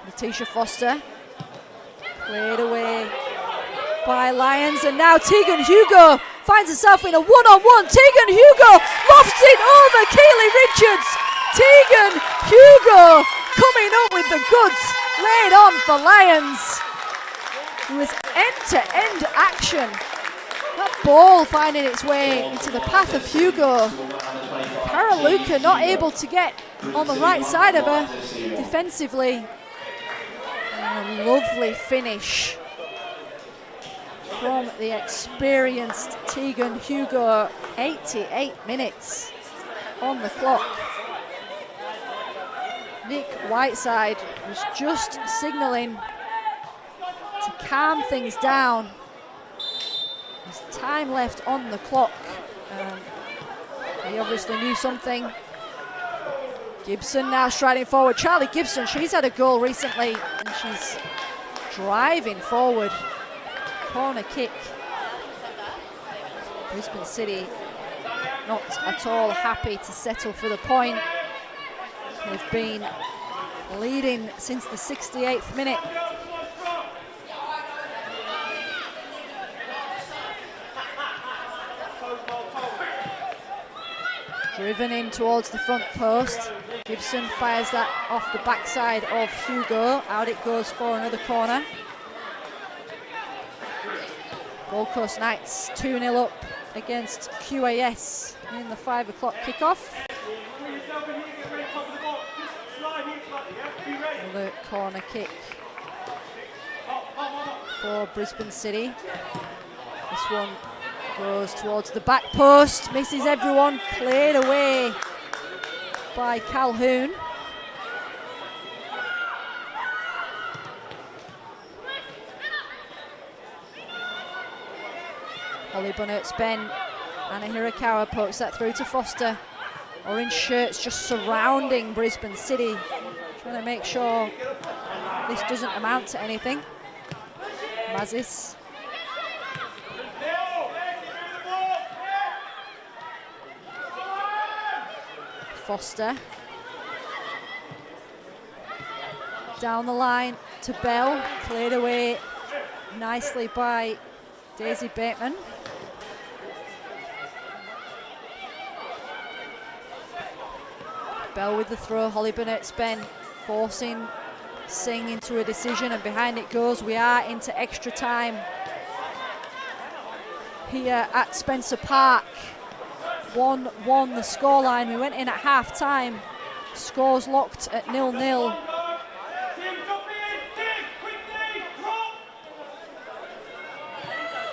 Speaker 4: Letitia Foster cleared away by Lions, and now Tegan Hugo finds herself in a one-on-one. Tegan Hugo lofts it over Keely Richards. Tegan Hugo coming up with the goods, laid on for Lions. It was end-to-end action. That ball finding its way into the path of Hugo. Cara Luca not able to get on the right side of her defensively. And a lovely finish from the experienced Tegan Hugo. 88 minutes on the clock. Nick Whiteside was just signalling to calm things down. There's time left on the clock. He obviously knew something. Gibson now striding forward. Charlie Gibson, she's had a goal recently and she's driving forward. Corner kick. Brisbane City not at all happy to settle for the point. They've been leading since the 68th minute. Driven in towards the front post. Gibson fires that off the backside of Hugo. Out it goes for another corner. Gold Coast Knights 2-0 up against QAS in the 5 o'clock kickoff. Another corner kick for Brisbane City. This one goes towards the back post, misses everyone, cleared away by Calhoun. Holly Bunnertz-Ben, Anna Hirakawa pokes that through to Foster. Orange shirts just surrounding Brisbane City, trying to make sure this doesn't amount to anything. Mazis. Foster. Down the line to Bell, cleared away nicely by Daisy Bateman. Bell with the throw, Holly Bunnertz-Ben forcing Singh into a decision, and behind it goes. We are into extra time here at Spencer Park. 1-1 the scoreline. We went in at half time. Scores locked at 0-0.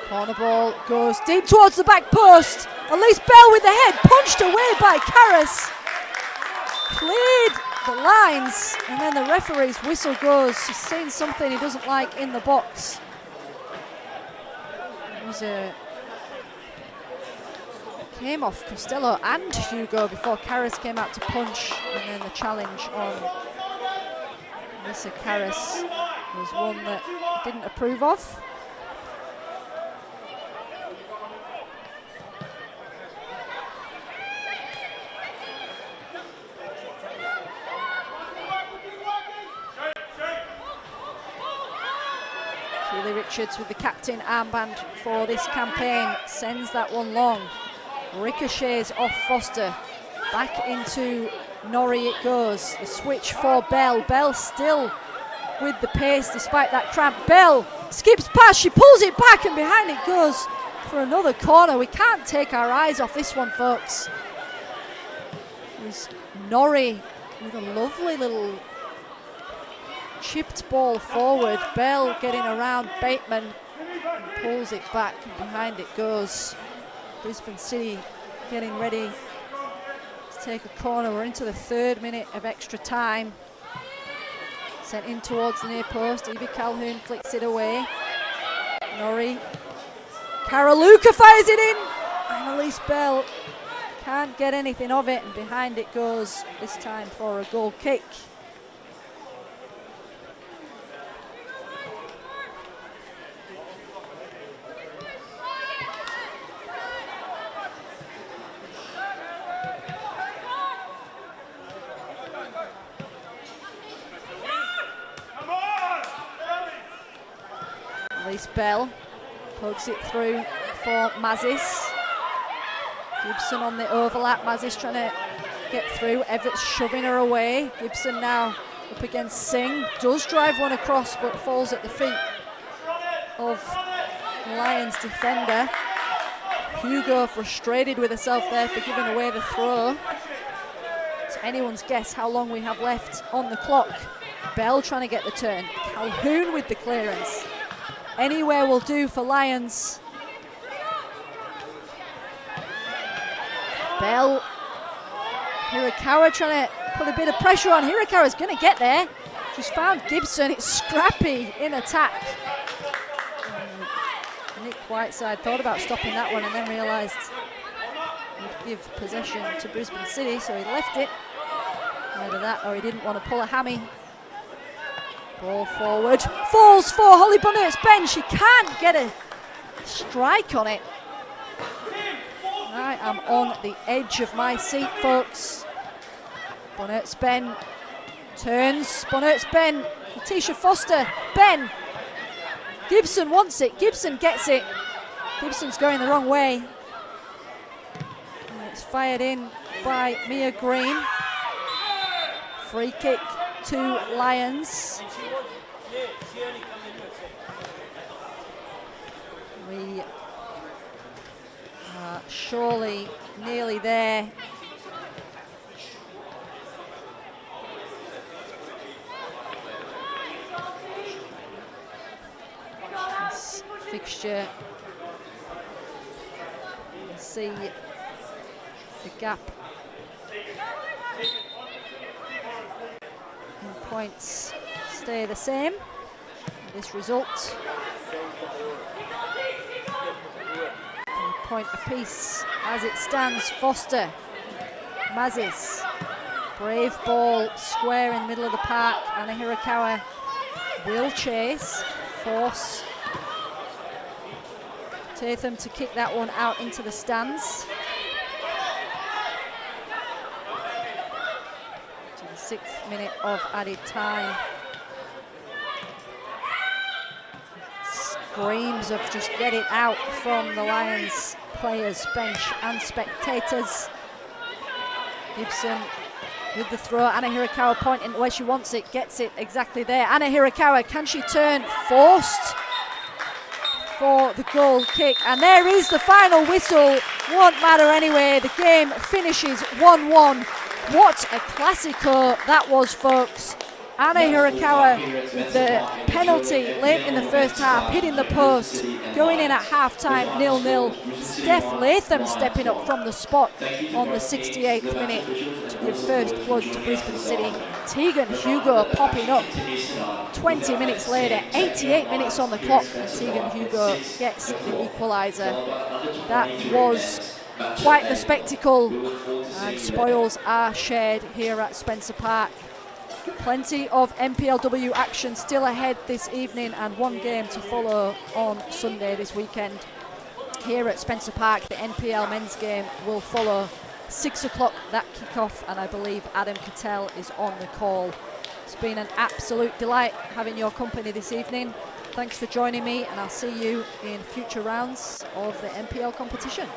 Speaker 4: Corner ball goes deep towards the back post. Elise Bell with the head punched away by Karras. Cleared the lines, and then the referee's whistle goes. He's seen something he doesn't like in the box. It was came off Costello and Hugo before Karras came out to punch, and then the challenge on Lisa Karras was one that he didn't approve of. Keely Richards with the captain armband for this campaign sends that one long. Ricochets off Foster, back into Norrie it goes. The switch for Bell. Bell still with the pace despite that cramp. Bell skips past, she pulls it back, and behind it goes for another corner. We can't take our eyes off this one, folks. It was Norrie with a lovely little chipped ball forward. Bell getting around Bateman and pulls it back, and behind it goes. Brisbane City getting ready to take a corner. We're into the 3rd minute of extra time. Sent in towards the near post. Evie Calhoun flicks it away. Norrie. Karaluka fires it in. Annalise Bell can't get anything of it, and behind it goes, this time for a goal kick. Annalise Bell pokes it through for Mazis. Gibson on the overlap. Mazis trying to get through. Everett's shoving her away. Gibson now up against Singh. Does drive one across, but falls at the feet of Lions defender. Hugo frustrated with herself there for giving away the throw. It's anyone's guess how long we have left on the clock. Bell trying to get the turn. Calhoun with the clearance. Anywhere will do for Lions. Bell. Hirakawa trying to put a bit of pressure on. Hirakawa's going to get there. She's found Gibson. It's scrappy in attack. Nick Whiteside thought about stopping that one and then realised he'd give possession to Brisbane City, so he left it. Either that or he didn't want to pull a hammy. Ball forward, falls for Holly Bonnert's-Benn. She can't get a strike on it. I am on the edge of my seat, folks. Bonnert's-Benn turns. Bonnert's-Benn, Letitia Foster, Ben. Gibson wants it. Gibson gets it. Gibson's going the wrong way. And it's fired in by Mia Green. Free kick to Lions. We are surely nearly there. This fixture, you can see the gap in points stay the same. This result, a point apiece as it stands. Foster, Mazis, brave ball square in the middle of the park. Anna Hirakawa will chase, force Tatham to kick that one out into the stands. To the 6th minute of added time. Screams of just get it out from the Lions players, bench and spectators. Gibson with the throw. Anna Hirakawa pointing where she wants it, gets it exactly there. Anna Hirakawa, can she turn? Forced for the goal kick, and there is the final whistle. Won't matter anyway. The game finishes 1-1. What a classico that was, folks. Anna Hirakawa with the penalty late in the first half, hitting the post, going in at half-time 0-0. Steph Latham stepping up from the spot on the 68th minute to give first blood to Brisbane City. Tegan Hugo popping up 20 minutes later, 88 minutes on the clock, and Tegan Hugo gets the equaliser. That was quite the spectacle, and spoils are shared here at Spencer Park. Plenty of NPLW action still ahead this evening, and one game to follow on Sunday this weekend. Here at Spencer Park, the NPL men's game will follow 6 o'clock, that kickoff, and I believe Adam Cattell is on the call. It's been an absolute delight having your company this evening. Thanks for joining me, and I'll see you in future rounds of the NPL competition.